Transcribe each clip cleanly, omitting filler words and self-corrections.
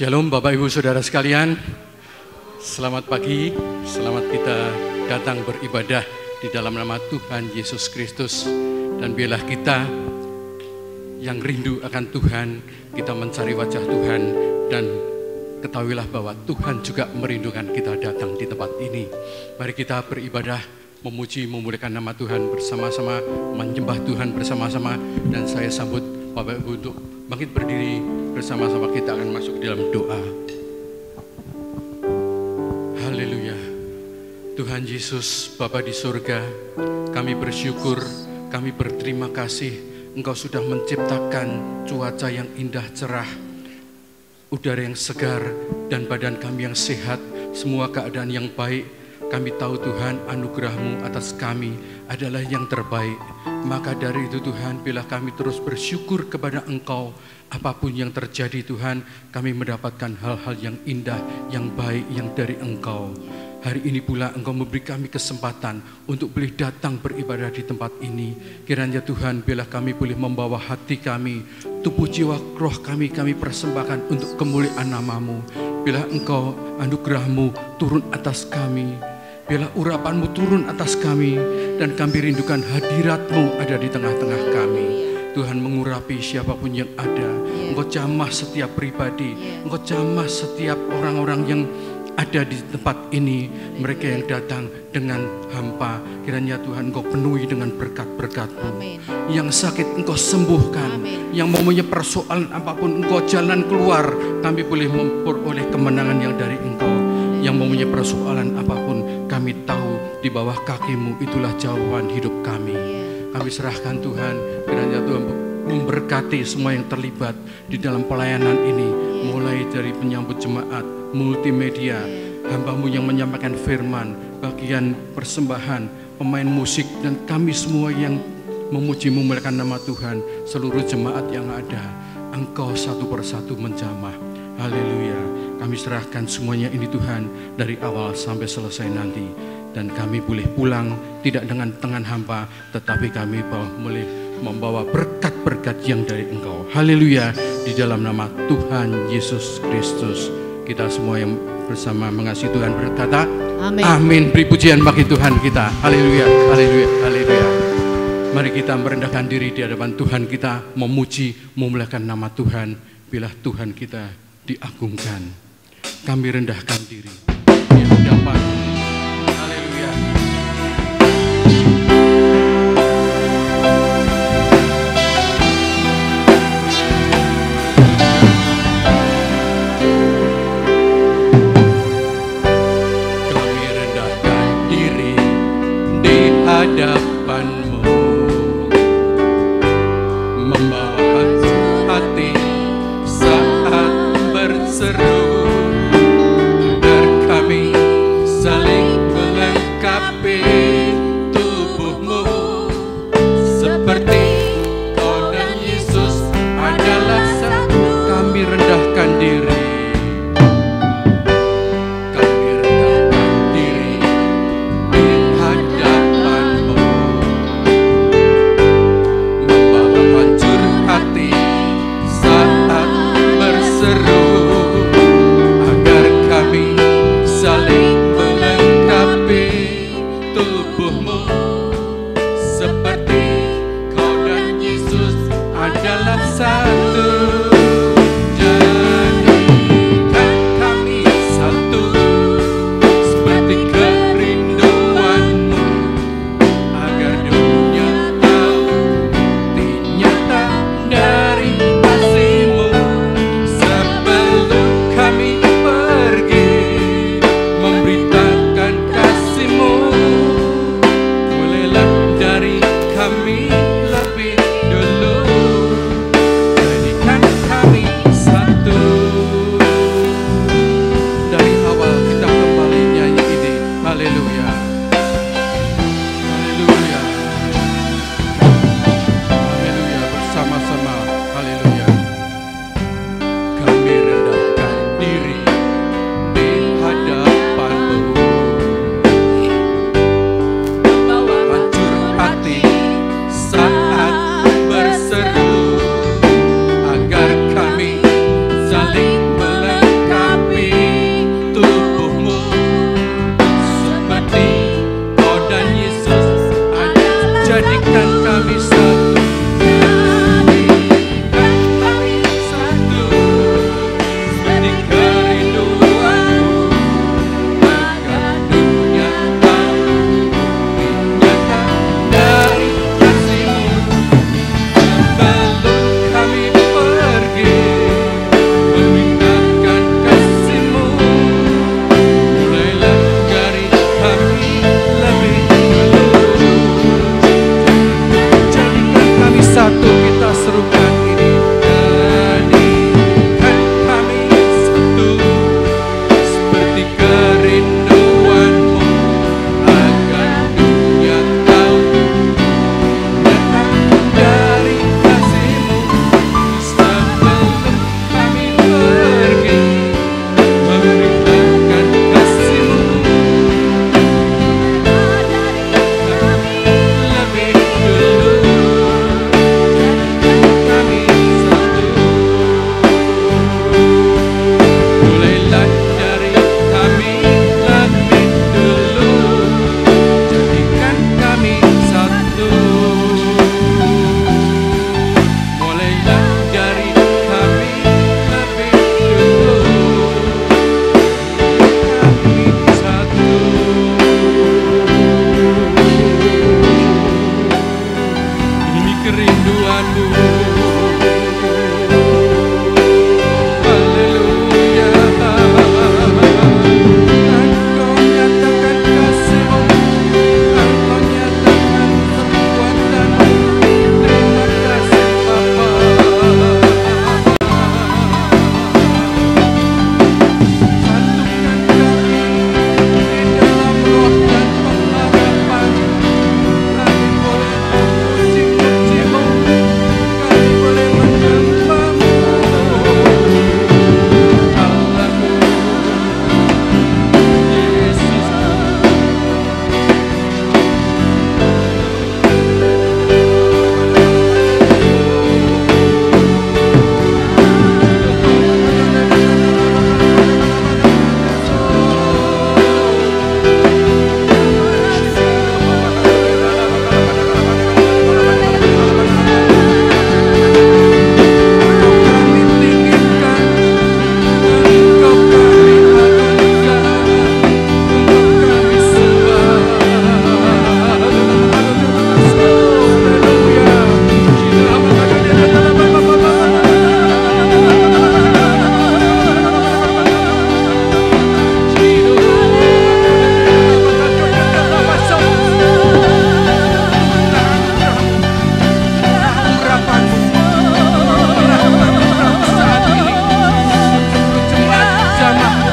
Shalom Bapak Ibu Saudara sekalian, selamat pagi, selamat kita datang beribadah di dalam nama Tuhan Yesus Kristus. Dan biarlah kita yang rindu akan Tuhan, kita mencari wajah Tuhan, dan ketahuilah bahwa Tuhan juga merindukan kita datang di tempat ini. Mari kita beribadah, memuji, memuliakan nama Tuhan bersama-sama, menyembah Tuhan bersama-sama. Dan saya sambut Bapak Ibu untuk bangkit berdiri bersama-sama, kita akan masuk di dalam doa. Haleluya. Tuhan Yesus, Bapa di surga, kami bersyukur, kami berterima kasih Engkau sudah menciptakan cuaca yang indah cerah, udara yang segar, dan badan kami yang sehat, semua keadaan yang baik. Kami tahu Tuhan, anugerah-Mu atas kami adalah yang terbaik. Maka dari itu Tuhan, bila kami terus bersyukur kepada Engkau, apapun yang terjadi Tuhan, kami mendapatkan hal-hal yang indah, yang baik, yang dari Engkau. Hari ini pula Engkau memberi kami kesempatan untuk boleh datang beribadah di tempat ini. Kiranya Tuhan, bila kami boleh membawa hati kami, tubuh jiwa roh kami persembahkan untuk kemuliaan nama-Mu. Bila Engkau anugerah-Mu turun atas kami, bila urapan-Mu turun atas kami, dan kami rindukan hadirat-Mu ada di tengah-tengah kami. Tuhan, mengurapi siapapun yang ada. Engkau jamah setiap pribadi, Engkau jamah setiap orang-orang yang ada di tempat ini, mereka yang datang dengan hampa. Kiranya Tuhan Engkau penuhi dengan berkat-berkat-Mu. Yang sakit Engkau sembuhkan. Yang mempunyai persoalan apapun Engkau jalan keluar. Kami boleh memperoleh kemenangan yang dari Engkau. Yang mempunyai persoalan apapun, kami tahu di bawah kaki-Mu itulah jawaban hidup kami. Kami serahkan Tuhan, kiranya Tuhan memberkati semua yang terlibat di dalam pelayanan ini, mulai dari penyambut jemaat, multimedia, hamba-Mu yang menyampaikan firman, bagian persembahan, pemain musik, dan kami semua yang memuji memuliakan nama Tuhan, seluruh jemaat yang ada. Engkau satu persatu menjamah. Haleluya. Kami serahkan semuanya ini Tuhan, dari awal sampai selesai nanti. Dan kami boleh pulang tidak dengan tangan hampa, tetapi kami boleh membawa berkat-berkat yang dari Engkau. Haleluya. Di dalam nama Tuhan Yesus Kristus, kita semua yang bersama mengasihi Tuhan berkata amin. Amin. Beri pujian bagi Tuhan kita. Haleluya. Haleluya. Haleluya. Mari kita merendahkan diri di hadapan Tuhan kita, memuji, memuliakan nama Tuhan. Bila Tuhan kita diagungkan, kami rendahkan diri di hadapan. Haleluya. Kami rendahkan diri di hadapan-Mu, membawa hati saat berseru.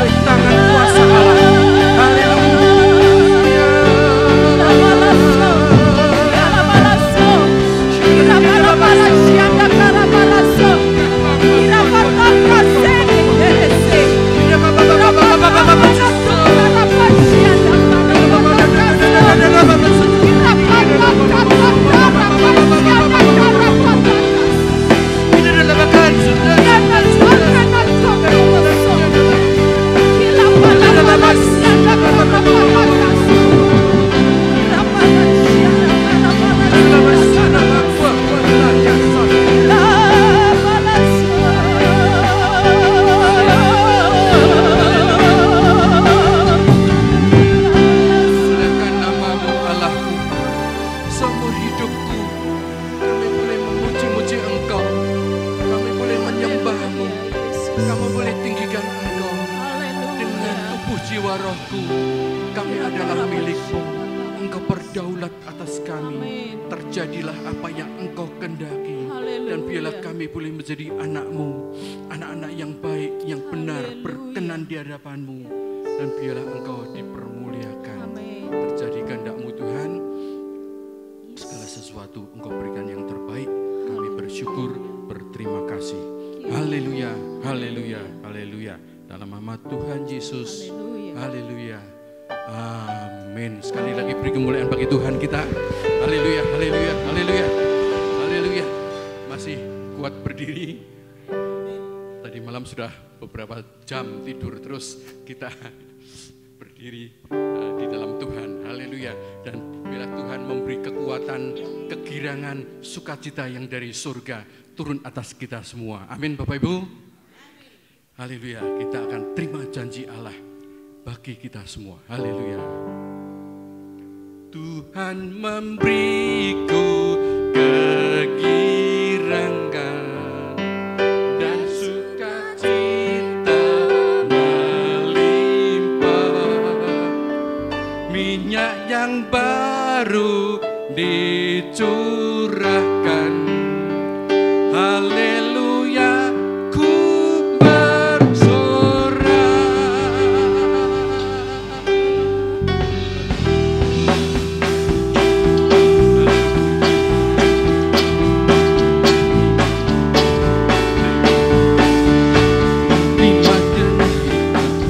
oleh tangan kuasa Allah. Kita berdiri di dalam Tuhan, haleluya. Dan biarlah Tuhan memberi kekuatan, kegirangan, sukacita yang dari surga turun atas kita semua. Amin Bapak Ibu. Haleluya, kita akan terima janji Allah bagi kita semua. Haleluya. Tuhan memberiku kegirangan dan sukacita minyak yang baru dicurahkan, haleluya, ku bersorak.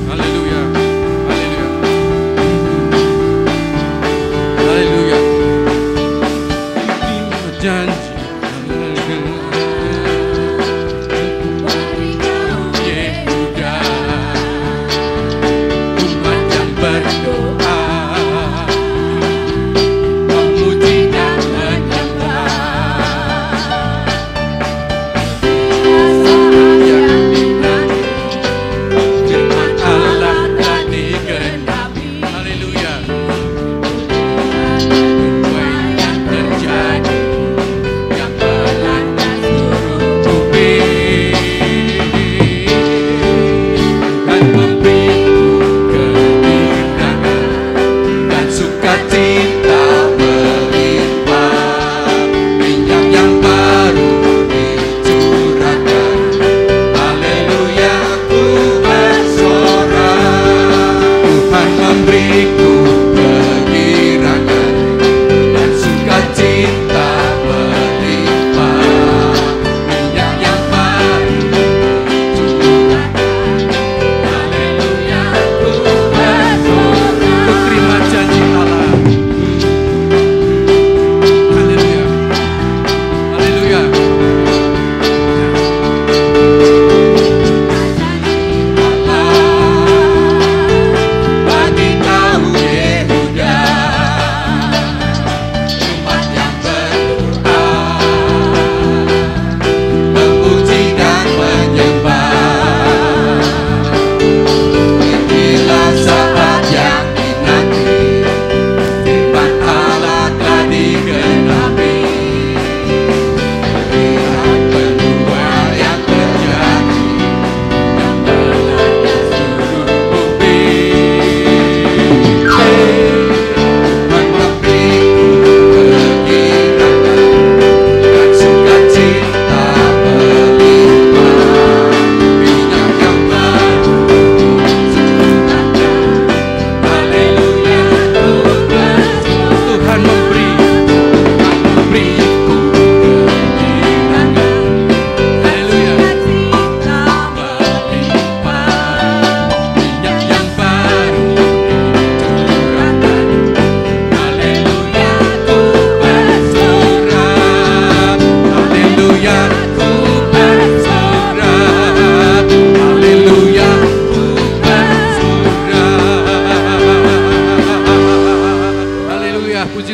Haleluya, haleluya, haleluya. Janji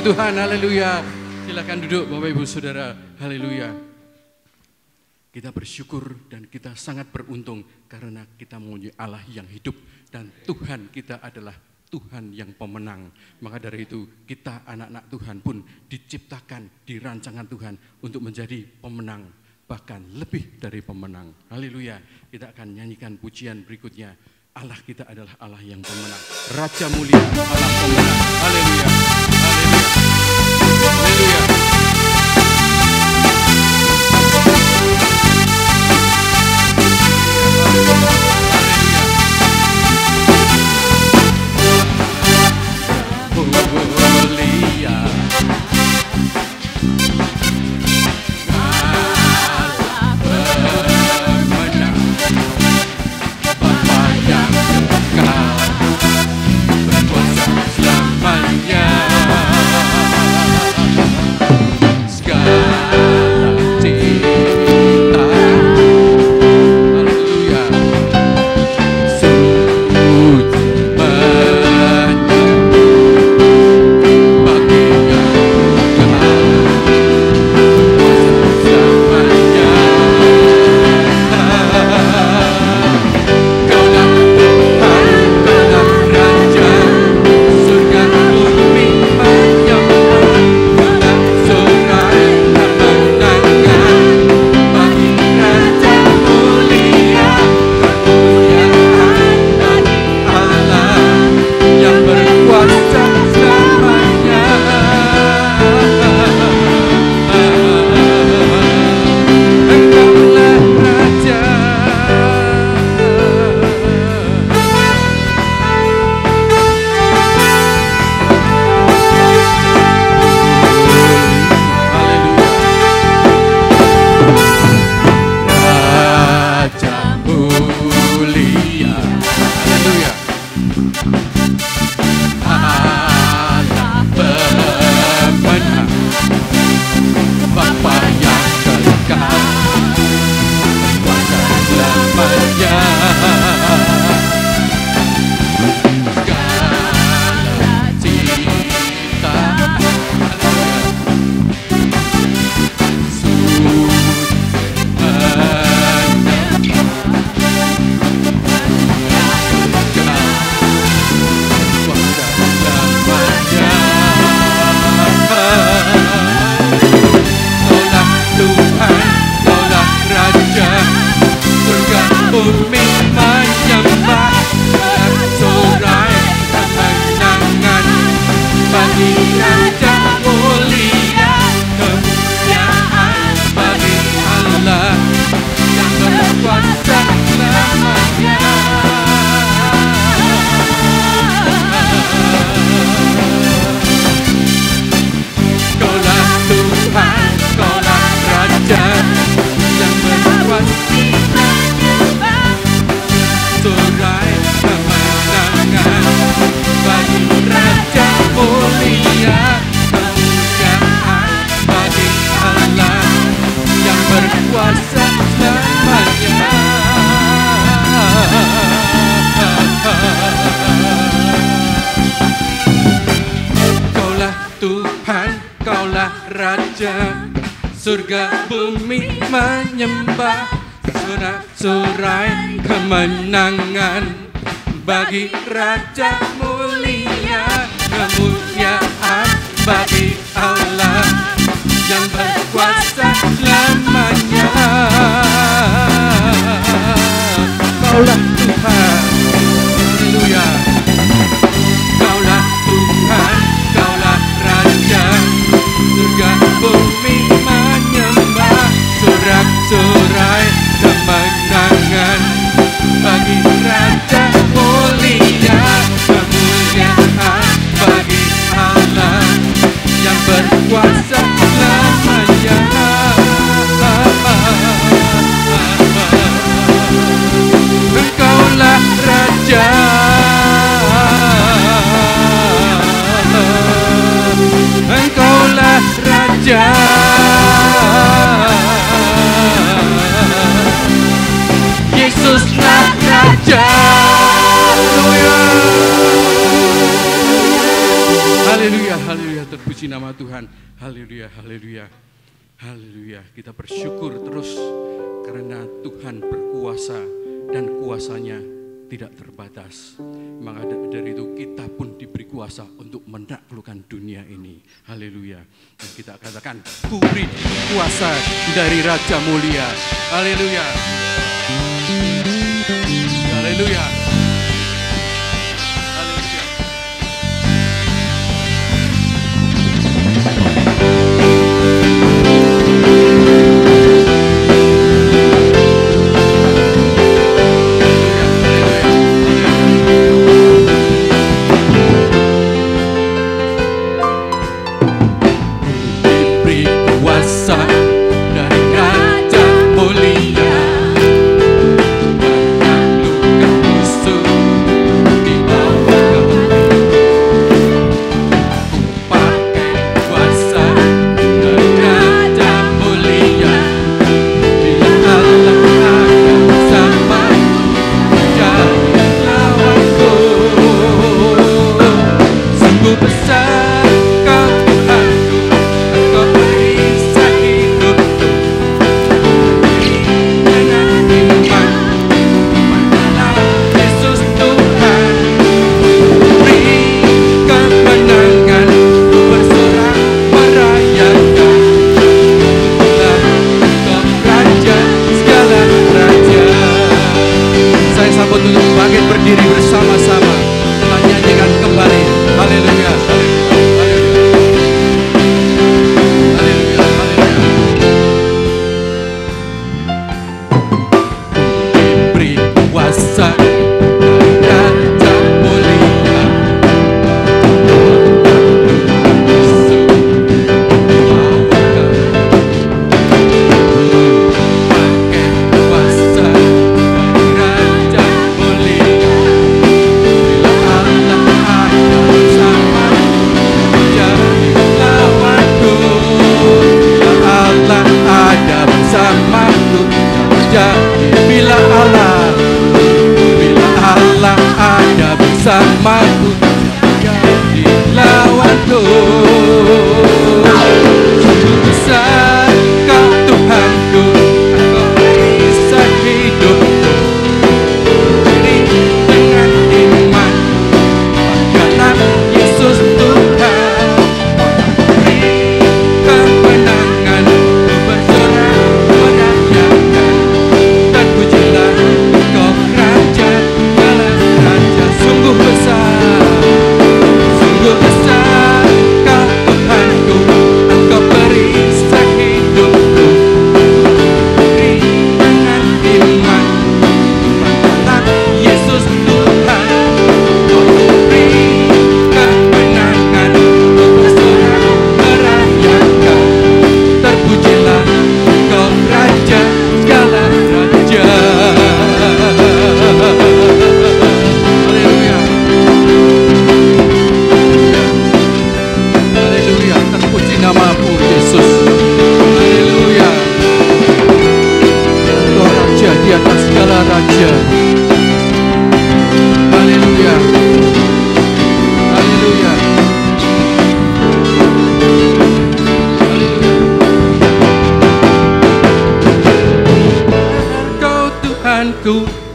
Tuhan, haleluya. Silakan duduk Bapak Ibu Saudara, haleluya. Kita bersyukur dan kita sangat beruntung karena kita mempunyai Allah yang hidup dan Tuhan kita adalah Tuhan yang pemenang. Maka dari itu kita anak-anak Tuhan pun diciptakan di rancangan Tuhan untuk menjadi pemenang, bahkan lebih dari pemenang. Haleluya. Kita akan nyanyikan pujian berikutnya. Allah kita adalah Allah yang pemenang. Raja mulia, Allah pemenang. Haleluya. Haleluya. Haleluya. Surga bumi menyembah, sorak-sorai kemenangan bagi Raja mulia, kemuliaan bagi Allah yang berkuasa selamanya. Kaulah Tuhan, haleluya. Kaulah Tuhan, kaulah Raja, surga bumi menyembah, sorak-sorai kemenangan bagi Raja mulia, kemuliaan bagi Puji nama Tuhan. Haleluya, haleluya, haleluya. Kita bersyukur terus karena Tuhan berkuasa dan kuasanya tidak terbatas. Maka dari itu kita pun diberi kuasa untuk menaklukkan dunia ini. Haleluya. Dan kita katakan, kuberi kuasa dari Raja Mulia. Haleluya. Haleluya.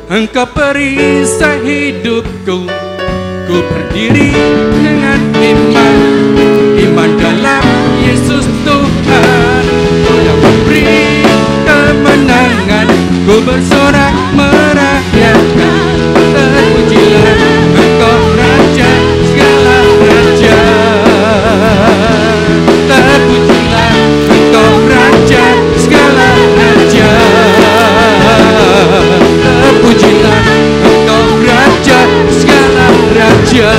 Engkau perisai hidupku, ku berdiri dengan iman, iman dalam Yesus Tuhan. Kau yang memberi kemenangan, ku bersorak merayakan. Terpujilah Engkau Raja segala raja, terpujilah Engkau Raja segala raja. Terpujilah Engkau Raja segala raja.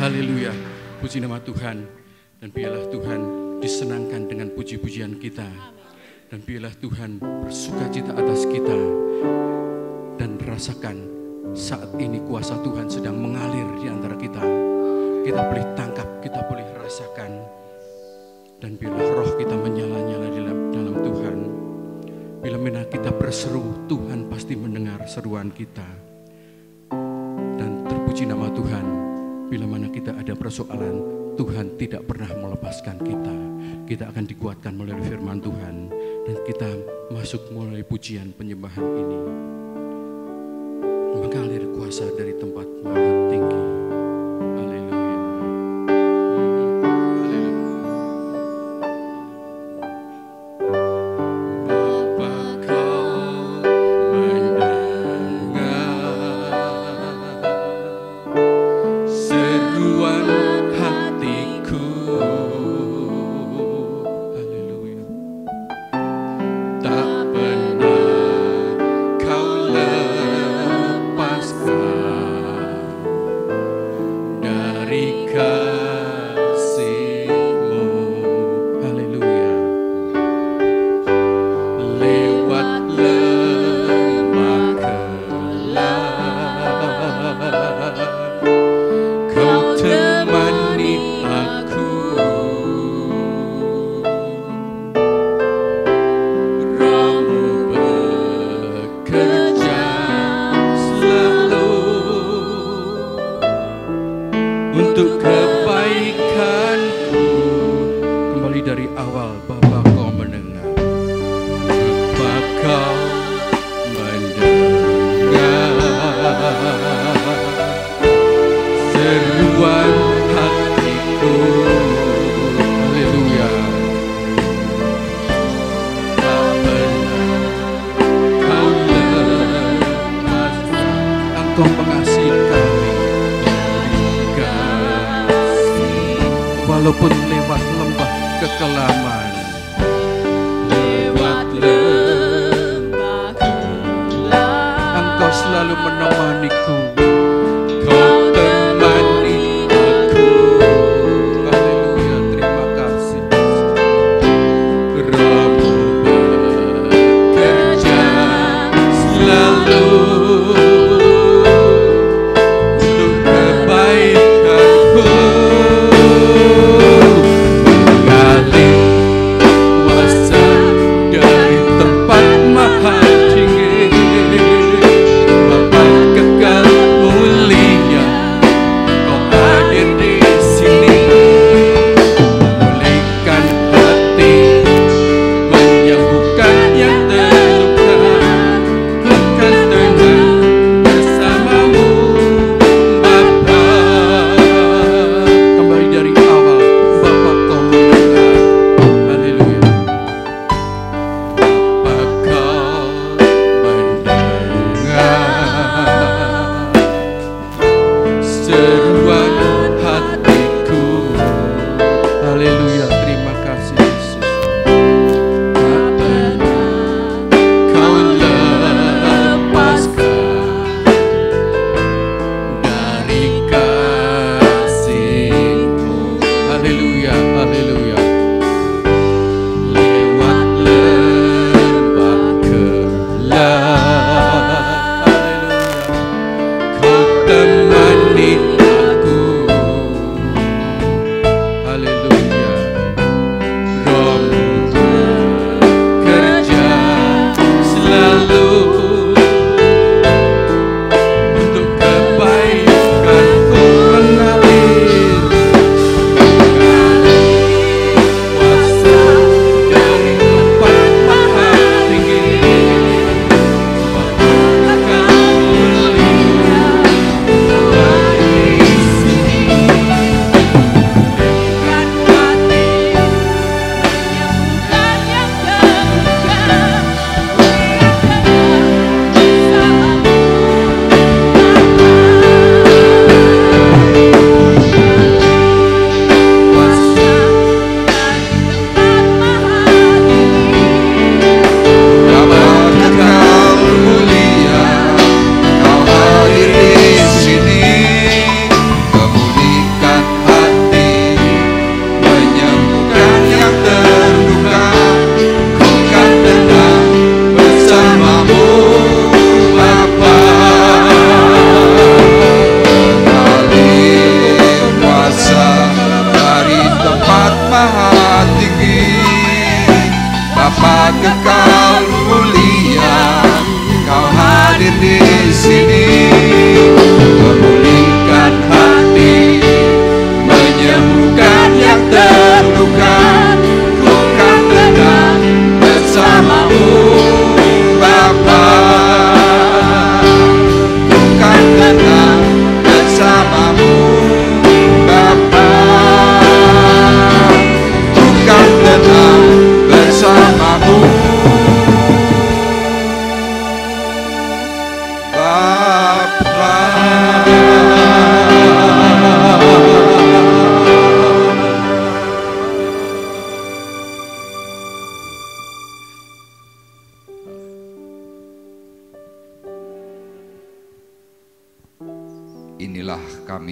Haleluya. Puji nama Tuhan. Dan biarlah Tuhan disenangkan dengan puji-pujian kita. Dan biarlah Tuhan bersukacita atas kita. Dan rasakan saat ini kuasa Tuhan sedang mengalir di antara kita. Kita boleh tangkap, kita boleh rasakan. Dan bila roh kita menyala-nyala dalam Tuhan, bila mana kita berseru, Tuhan pasti mendengar seruan kita. Dan terpuji nama Tuhan, bila mana kita ada persoalan, Tuhan tidak pernah melepaskan kita. Kita akan dikuatkan melalui firman Tuhan, dan kita masuk melalui pujian penyembahan ini. Mengalir kuasa dari tempat maha tinggi. Haleluya. Bapa, Kau mendengar seruan hatiku. Haleluya. Tak pernah Kau lepaskan dari kasih-Mu. Haleluya. Lewat lembah gelap, Kau temani aku. Roh-Mu bekerja selalu untuk kebaikanku. Kembali dari awal, Bapa Kau mendengar. Bapa Kau mendengar seruan hatiku. Haleluya. Tak pernah Kau lepaskan. Engkau pengasih kami, kasih. Walaupun lewat lembah kekelaman, lewat lembah gelap, Engkau selalu menemaniku. Kau temani aku. Haleluya, terima kasih. Roh-Mu bekerja selalu untuk kebaikanku. Mengalir kuasa dari tempat maha tinggi, Bapa kekal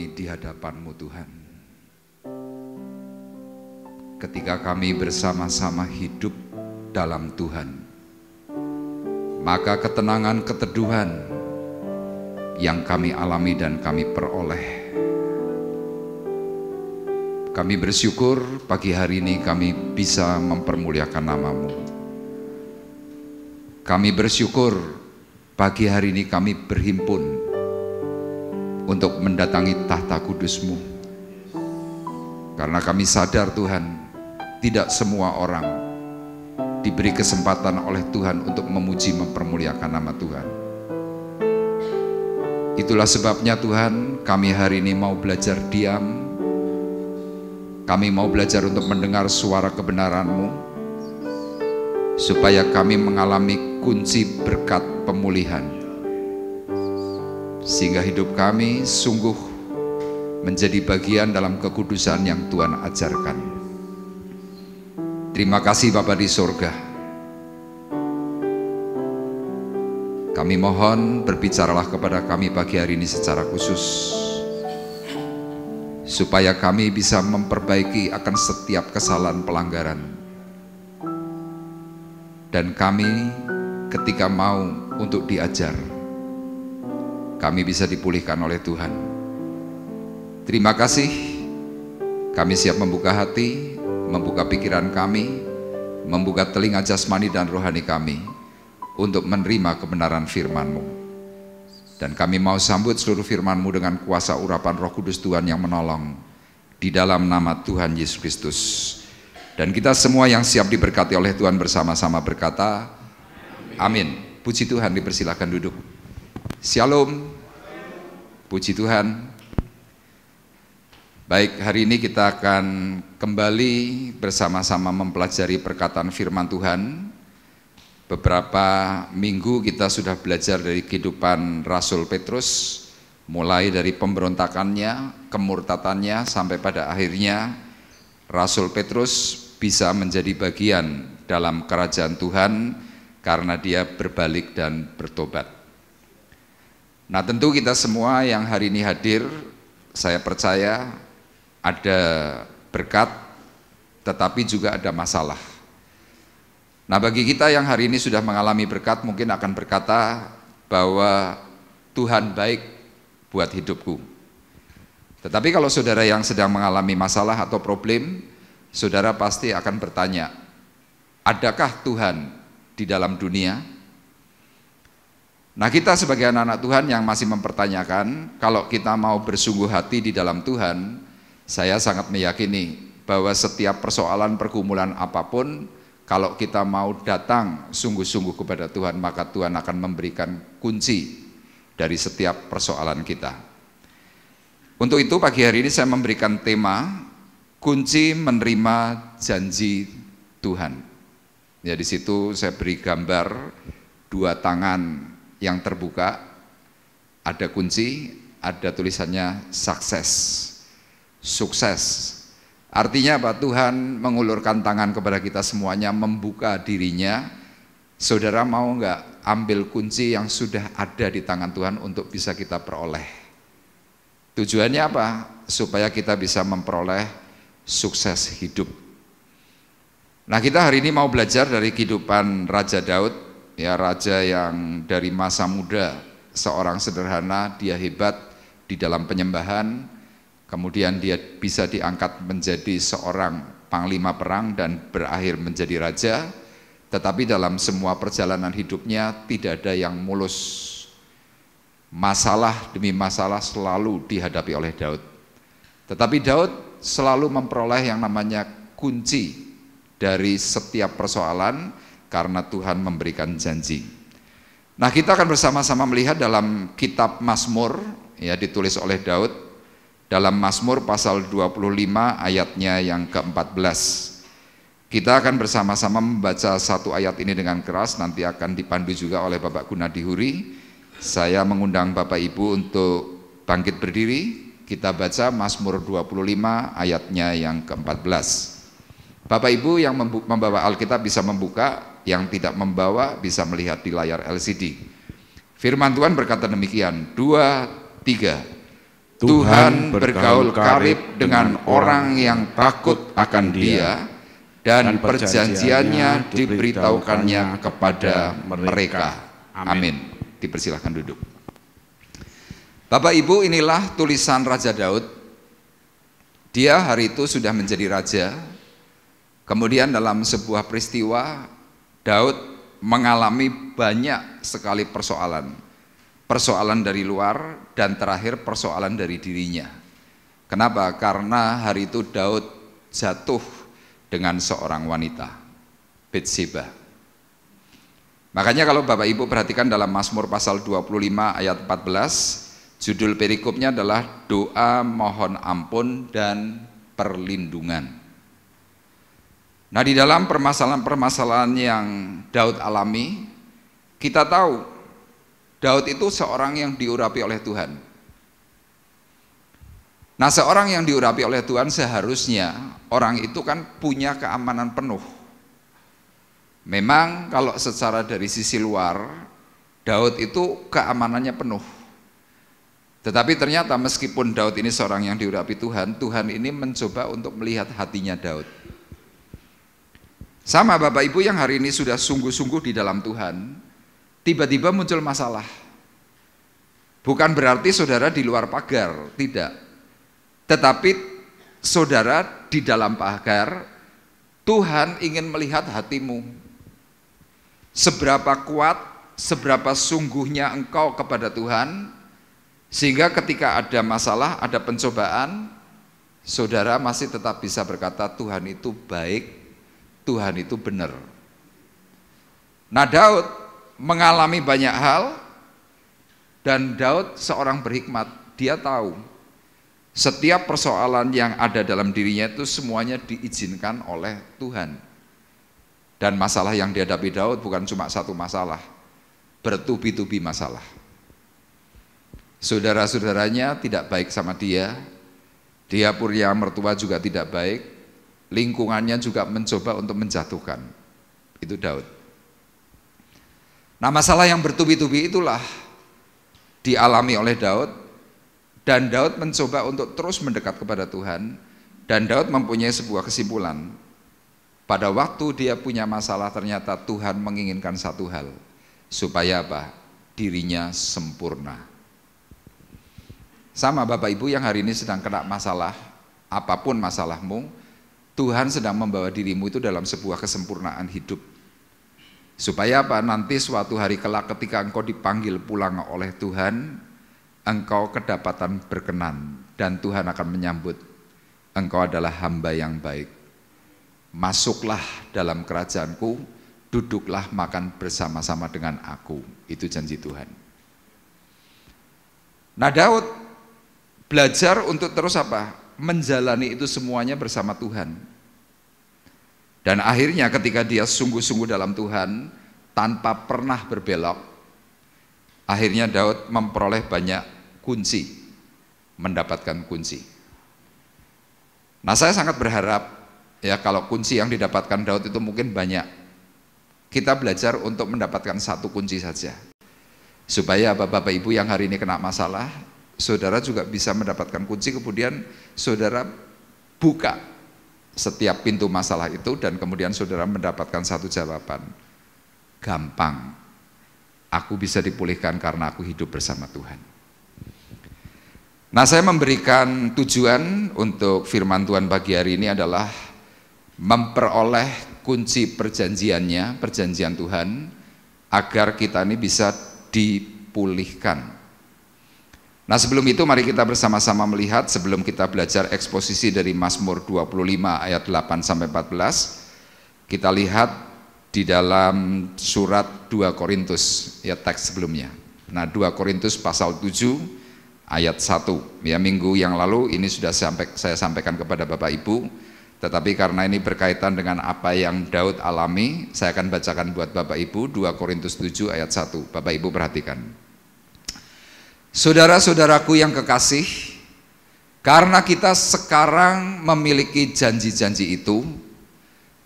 kami di hadapan-Mu Tuhan. Ketika kami bersama-sama hidup dalam Tuhan, maka ketenangan, keteduhan yang kami alami dan kami peroleh. Kami bersyukur pagi hari ini kami bisa mempermuliakan nama-Mu. Kami bersyukur pagi hari ini kami berhimpun untuk mendatangi tahta kudus-Mu. Karena kami sadar Tuhan, tidak semua orang diberi kesempatan oleh Tuhan untuk memuji mempermuliakan nama Tuhan. Itulah sebabnya Tuhan, kami hari ini mau belajar diam. Kami mau belajar untuk mendengar suara kebenaran-Mu, supaya kami mengalami kunci berkat pemulihan, sehingga hidup kami sungguh menjadi bagian dalam kekudusan yang Tuhan ajarkan. Terima kasih Bapa di sorga. Kami mohon berbicaralah kepada kami pagi hari ini secara khusus, supaya kami bisa memperbaiki akan setiap kesalahan pelanggaran. Dan kami ketika mau untuk diajar, kami bisa dipulihkan oleh Tuhan. Terima kasih, kami siap membuka hati, membuka pikiran kami, membuka telinga jasmani dan rohani kami untuk menerima kebenaran firman-Mu. Dan kami mau sambut seluruh firman-Mu dengan kuasa urapan Roh Kudus Tuhan yang menolong, di dalam nama Tuhan Yesus Kristus. Dan kita semua yang siap diberkati oleh Tuhan bersama-sama berkata, amin. Puji Tuhan, dipersilakan duduk. Shalom. Puji Tuhan. Baik, hari ini kita akan kembali bersama-sama mempelajari perkataan firman Tuhan. Beberapa minggu kita sudah belajar dari kehidupan Rasul Petrus, mulai dari pemberontakannya, kemurtadannya, sampai pada akhirnya Rasul Petrus bisa menjadi bagian dalam kerajaan Tuhan karena dia berbalik dan bertobat. Nah, tentu kita semua yang hari ini hadir, saya percaya ada berkat, tetapi juga ada masalah. Nah, bagi kita yang hari ini sudah mengalami berkat, mungkin akan berkata bahwa Tuhan baik buat hidupku. Tetapi kalau saudara yang sedang mengalami masalah atau problem, saudara pasti akan bertanya, adakah Tuhan di dalam dunia? Nah, kita sebagai anak-anak Tuhan yang masih mempertanyakan, kalau kita mau bersungguh hati di dalam Tuhan, saya sangat meyakini bahwa setiap persoalan pergumulan apapun, kalau kita mau datang sungguh-sungguh kepada Tuhan, maka Tuhan akan memberikan kunci dari setiap persoalan kita. Untuk itu pagi hari ini saya memberikan tema kunci menerima janji Tuhan. Ya, di situ saya beri gambar dua tangan yang terbuka, ada kunci, ada tulisannya sukses. Artinya apa? Tuhan mengulurkan tangan kepada kita semuanya, membuka dirinya. Saudara mau nggak ambil kunci yang sudah ada di tangan Tuhan untuk bisa kita peroleh? Tujuannya apa? Supaya kita bisa memperoleh sukses hidup. Nah, kita hari ini mau belajar dari kehidupan Raja Daud, ya, raja yang dari masa muda seorang sederhana, dia hebat di dalam penyembahan. Kemudian dia bisa diangkat menjadi seorang panglima perang dan berakhir menjadi raja. Tetapi dalam semua perjalanan hidupnya tidak ada yang mulus. Masalah demi masalah selalu dihadapi oleh Daud. Tetapi Daud selalu memperoleh yang namanya kunci dari setiap persoalan karena Tuhan memberikan janji. Nah, kita akan bersama-sama melihat dalam kitab Mazmur, ya, ditulis oleh Daud. Dalam Mazmur pasal 25 ayatnya yang ke-14. Kita akan bersama-sama membaca satu ayat ini dengan keras, nanti akan dipandu juga oleh Bapak Gunadi Huri. Saya mengundang Bapak Ibu untuk bangkit berdiri. Kita baca Mazmur 25 ayatnya yang ke-14. Bapak Ibu yang membawa Alkitab bisa membuka, yang tidak membawa bisa melihat di layar LCD. Firman Tuhan berkata demikian, 2, 3. Tuhan bergaul karib dengan orang yang takut akan Dia, dan perjanjiannya diberitahukannya kepada mereka. Amin. Dipersilahkan duduk. Bapak Ibu, inilah tulisan Raja Daud. Dia hari itu sudah menjadi raja. Kemudian dalam sebuah peristiwa, Daud mengalami banyak sekali persoalan. Persoalan dari luar dan terakhir persoalan dari dirinya. Kenapa? Karena hari itu Daud jatuh dengan seorang wanita, Betseba. Makanya kalau Bapak Ibu perhatikan dalam Mazmur pasal 25 ayat 14, judul perikopnya adalah doa mohon ampun dan perlindungan. Nah, di dalam permasalahan-permasalahan yang Daud alami, kita tahu Daud itu seorang yang diurapi oleh Tuhan. Nah, seorang yang diurapi oleh Tuhan seharusnya orang itu kan punya keamanan penuh. Memang kalau secara dari sisi luar, Daud itu keamanannya penuh. Tetapi ternyata meskipun Daud ini seorang yang diurapi Tuhan, Tuhan ini mencoba untuk melihat hatinya Daud. Sama Bapak Ibu yang hari ini sudah sungguh-sungguh di dalam Tuhan, tiba-tiba muncul masalah. Bukan berarti saudara di luar pagar, tidak. Tetapi saudara di dalam pagar, Tuhan ingin melihat hatimu. Seberapa kuat, seberapa sungguhnya engkau kepada Tuhan, sehingga ketika ada masalah, ada pencobaan, saudara masih tetap bisa berkata Tuhan itu baik, Tuhan itu benar. Nah, Daud mengalami banyak hal, dan Daud seorang berhikmat. Dia tahu setiap persoalan yang ada dalam dirinya itu semuanya diizinkan oleh Tuhan. Dan masalah yang dihadapi Daud bukan cuma satu masalah, bertubi-tubi masalah. Saudara-saudaranya tidak baik sama dia punya mertua juga tidak baik, lingkungannya juga mencoba untuk menjatuhkan. Itu Daud. Nah, masalah yang bertubi-tubi itulah dialami oleh Daud, dan Daud mencoba untuk terus mendekat kepada Tuhan, dan Daud mempunyai sebuah kesimpulan. Pada waktu dia punya masalah, ternyata Tuhan menginginkan satu hal, supaya apa? Dirinya sempurna. Sama Bapak Ibu yang hari ini sedang kena masalah, apapun masalahmu, Tuhan sedang membawa dirimu itu dalam sebuah kesempurnaan hidup. Supaya apa? Nanti suatu hari kelak ketika engkau dipanggil pulang oleh Tuhan, engkau kedapatan berkenan, dan Tuhan akan menyambut, engkau adalah hamba yang baik. Masuklah dalam kerajaanku, duduklah makan bersama-sama dengan aku. Itu janji Tuhan. Nah, Daud belajar untuk terus apa? Menjalani itu semuanya bersama Tuhan. Dan akhirnya ketika dia sungguh-sungguh dalam Tuhan, tanpa pernah berbelok, akhirnya Daud memperoleh banyak kunci, mendapatkan kunci. Nah, saya sangat berharap ya kalau kunci yang didapatkan Daud itu mungkin banyak. Kita belajar untuk mendapatkan satu kunci saja. Supaya Bapak Ibu yang hari ini kena masalah, saudara juga bisa mendapatkan kunci, kemudian saudara buka setiap pintu masalah itu, dan kemudian saudara mendapatkan satu jawaban. Gampang. Aku bisa dipulihkan karena aku hidup bersama Tuhan. Nah, saya memberikan tujuan untuk firman Tuhan pagi hari ini adalah memperoleh kunci perjanjiannya, perjanjian Tuhan, agar kita ini bisa dipulihkan. Nah, sebelum itu mari kita bersama-sama melihat, sebelum kita belajar eksposisi dari Mazmur 25 ayat 8-14, kita lihat di dalam surat 2 Korintus, ya teks sebelumnya. Nah, 2 Korintus pasal 7 ayat 1, ya minggu yang lalu ini sudah saya sampaikan kepada Bapak Ibu. Tetapi karena ini berkaitan dengan apa yang Daud alami, saya akan bacakan buat Bapak Ibu 2 Korintus 7 ayat 1. Bapak Ibu perhatikan. Saudara-saudaraku yang kekasih, karena kita sekarang memiliki janji-janji itu,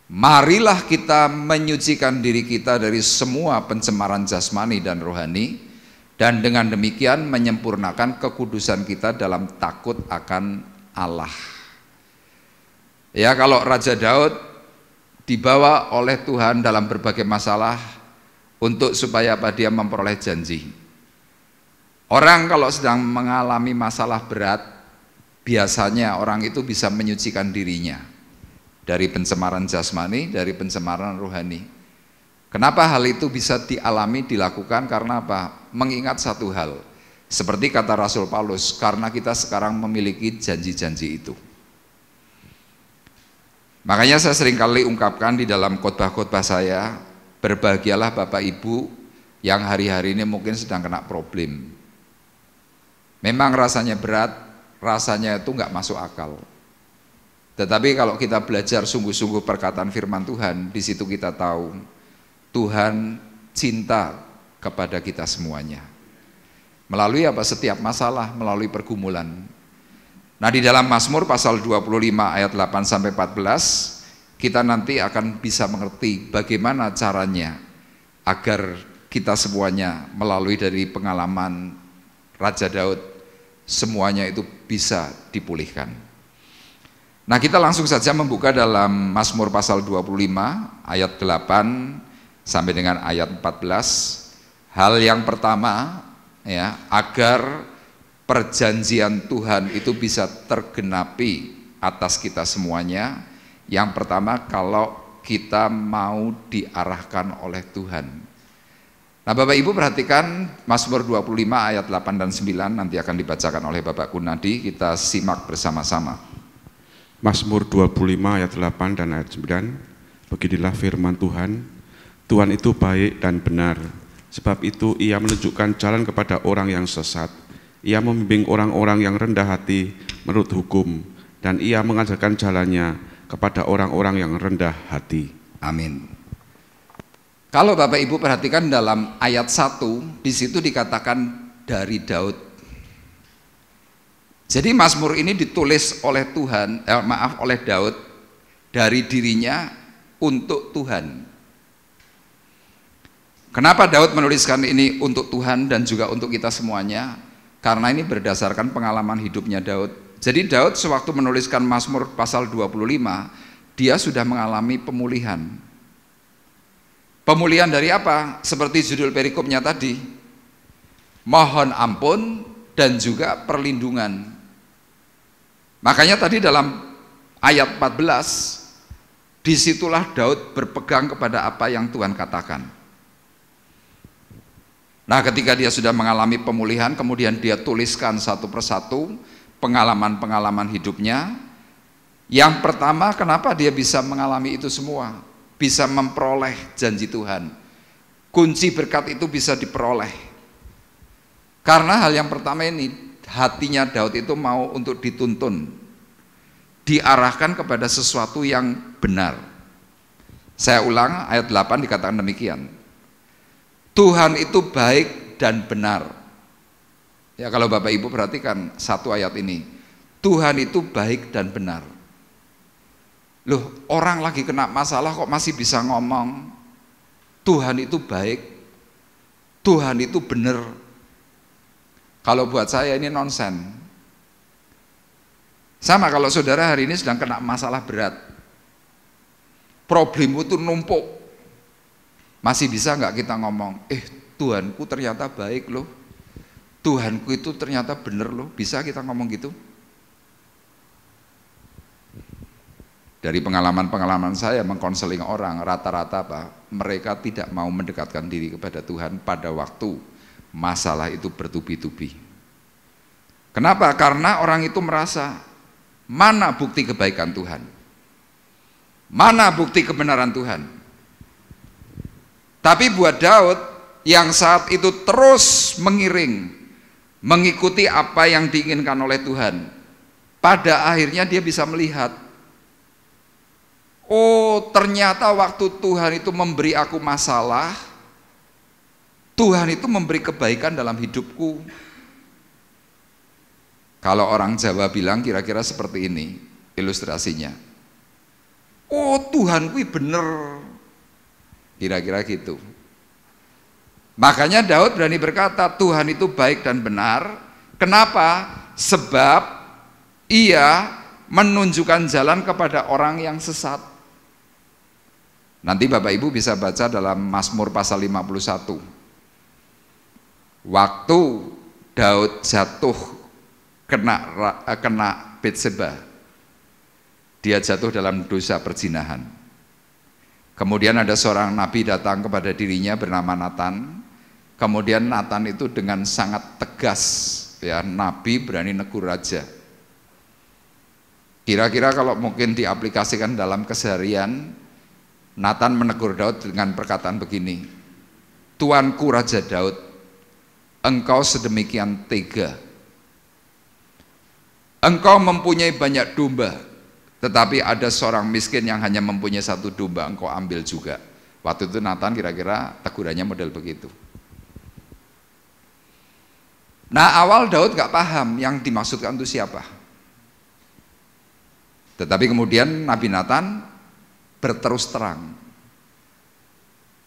marilah kita menyucikan diri kita dari semua pencemaran jasmani dan rohani, Dan dengan demikian menyempurnakan kekudusan kita dalam takut akan Allah. Ya, kalau Raja Daud dibawa oleh Tuhan dalam berbagai masalah untuk supaya apa? Dia memperoleh janji. Orang kalau sedang mengalami masalah berat, biasanya orang itu bisa menyucikan dirinya dari pencemaran jasmani, dari pencemaran rohani. Kenapa hal itu bisa dialami, dilakukan? Karena apa? Mengingat satu hal, seperti kata Rasul Paulus, karena kita sekarang memiliki janji-janji itu. Makanya saya seringkali ungkapkan di dalam khotbah-khotbah saya, berbahagialah Bapak Ibu yang hari-hari ini mungkin sedang kena problem. Memang rasanya berat, rasanya itu nggak masuk akal. Tetapi kalau kita belajar sungguh-sungguh perkataan firman Tuhan, di situ kita tahu Tuhan cinta kepada kita semuanya. Melalui apa? Setiap masalah, melalui pergumulan. Nah, di dalam Mazmur pasal 25 ayat 8 sampai 14, kita nanti akan bisa mengerti bagaimana caranya agar kita semuanya melalui dari pengalaman Raja Daud, semuanya itu bisa dipulihkan. Nah, kita langsung saja membuka dalam Mazmur pasal 25 ayat 8 sampai dengan ayat 14. Hal yang pertama, ya, agar perjanjian Tuhan itu bisa tergenapi atas kita semuanya. Yang pertama, kalau kita mau diarahkan oleh Tuhan. Nah, Bapak Ibu perhatikan Mazmur 25 ayat 8 dan 9 nanti akan dibacakan oleh Bapak Kunadi, kita simak bersama-sama. Mazmur 25 ayat 8 dan ayat 9. Beginilah firman Tuhan. Tuhan itu baik dan benar, sebab itu Ia menunjukkan jalan kepada orang yang sesat. Ia membimbing orang-orang yang rendah hati menurut hukum, dan Ia mengajarkan jalannya kepada orang-orang yang rendah hati. Amin. Kalau Bapak Ibu perhatikan dalam ayat 1, di situ dikatakan dari Daud. Jadi Mazmur ini ditulis oleh oleh Daud dari dirinya untuk Tuhan. Kenapa Daud menuliskan ini untuk Tuhan dan juga untuk kita semuanya? Karena ini berdasarkan pengalaman hidupnya Daud. Jadi Daud sewaktu menuliskan Mazmur pasal 25, dia sudah mengalami pemulihan. Pemulihan dari apa? Seperti judul perikopnya tadi, mohon ampun dan juga perlindungan. Makanya tadi dalam ayat 14, disitulah Daud berpegang kepada apa yang Tuhan katakan. Nah, ketika dia sudah mengalami pemulihan, kemudian dia tuliskan satu persatu pengalaman-pengalaman hidupnya. Yang pertama, kenapa dia bisa mengalami itu semua? Bisa memperoleh janji Tuhan. Kunci berkat itu bisa diperoleh. Karena hal yang pertama ini, hatinya Daud itu mau untuk dituntun, diarahkan kepada sesuatu yang benar. Saya ulang, ayat 8 dikatakan demikian. Tuhan itu baik dan benar. Ya, kalau Bapak Ibu perhatikan satu ayat ini, Tuhan itu baik dan benar. Loh, orang lagi kena masalah kok masih bisa ngomong Tuhan itu baik, Tuhan itu benar. Kalau buat saya ini nonsen. Sama kalau saudara hari ini sedang kena masalah berat, problemmu itu numpuk, masih bisa nggak kita ngomong, Tuhanku ternyata baik loh, Tuhanku itu ternyata benar loh, bisa kita ngomong gitu? Dari pengalaman-pengalaman saya mengkonseling orang, rata-rata apa? Mereka tidak mau mendekatkan diri kepada Tuhan pada waktu masalah itu bertubi-tubi. Kenapa? Karena orang itu merasa, mana bukti kebaikan Tuhan? Mana bukti kebenaran Tuhan? Tapi buat Daud yang saat itu terus mengiring, mengikuti apa yang diinginkan oleh Tuhan, pada akhirnya dia bisa melihat, oh ternyata waktu Tuhan itu memberi aku masalah, Tuhan itu memberi kebaikan dalam hidupku. Kalau orang Jawa bilang kira-kira seperti ini ilustrasinya, oh Tuhanku bener, kira-kira gitu. Makanya Daud berani berkata, Tuhan itu baik dan benar. Kenapa? Sebab ia menunjukkan jalan kepada orang yang sesat. Nanti Bapak Ibu bisa baca dalam Mazmur pasal 51. Waktu Daud jatuh kena Betseba, dia jatuh dalam dosa perzinahan. Kemudian ada seorang nabi datang kepada dirinya bernama Natan. Kemudian Natan itu dengan sangat tegas, ya, nabi berani negur raja. Kira-kira kalau mungkin diaplikasikan dalam keseharian, Natan menegur Daud dengan perkataan begini, Tuanku Raja Daud, engkau sedemikian tega. Engkau mempunyai banyak domba, tetapi ada seorang miskin yang hanya mempunyai satu domba, engkau ambil juga. Waktu itu Natan kira-kira tegurannya model begitu. Nah, awal Daud gak paham yang dimaksudkan itu siapa. Tetapi kemudian Nabi Natan berterus terang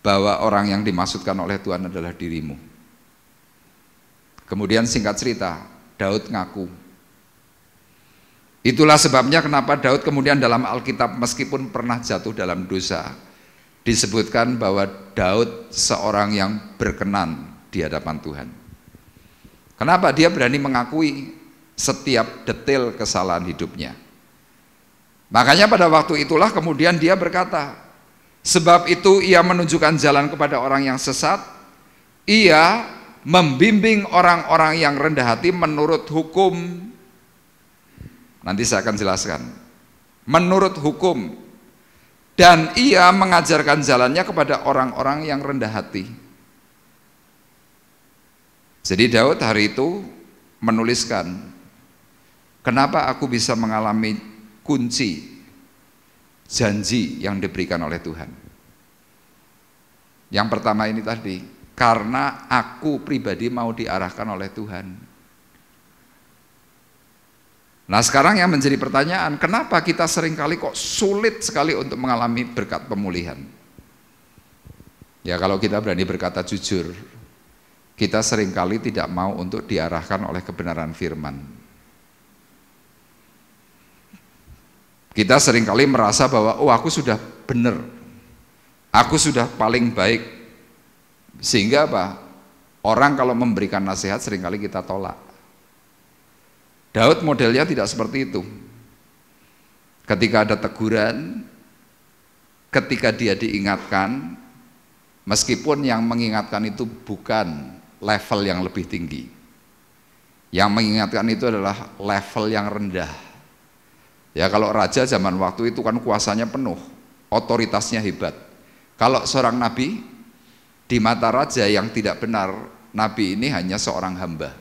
bahwa orang yang dimaksudkan oleh Tuhan adalah dirimu. Kemudian singkat cerita, Daud ngaku. Itulah sebabnya kenapa Daud kemudian dalam Alkitab meskipun pernah jatuh dalam dosa, disebutkan bahwa Daud seorang yang berkenan di hadapan Tuhan. Kenapa? Dia berani mengakui setiap detail kesalahan hidupnya. Makanya pada waktu itulah kemudian dia berkata, sebab itu ia menunjukkan jalan kepada orang yang sesat, ia membimbing orang-orang yang rendah hati menurut hukum. Nanti saya akan jelaskan. Menurut hukum. Dan ia mengajarkan jalannya kepada orang-orang yang rendah hati. Jadi Daud hari itu menuliskan, kenapa aku bisa mengalami kunci janji yang diberikan oleh Tuhan. Yang pertama ini tadi, karena aku pribadi mau diarahkan oleh Tuhan. Nah sekarang yang menjadi pertanyaan, kenapa kita seringkali kok sulit sekali untuk mengalami berkat pemulihan? Ya kalau kita berani berkata jujur, kita seringkali tidak mau untuk diarahkan oleh kebenaran firman. Kita seringkali merasa bahwa oh aku sudah benar, aku sudah paling baik, sehingga apa? Orang kalau memberikan nasihat seringkali kita tolak. Daud modelnya tidak seperti itu. Ketika ada teguran, ketika dia diingatkan, meskipun yang mengingatkan itu bukan level yang lebih tinggi, yang mengingatkan itu adalah level yang rendah. Ya kalau raja zaman waktu itu kan kuasanya penuh, otoritasnya hebat. Kalau seorang nabi, di mata raja yang tidak benar, nabi ini hanya seorang hamba.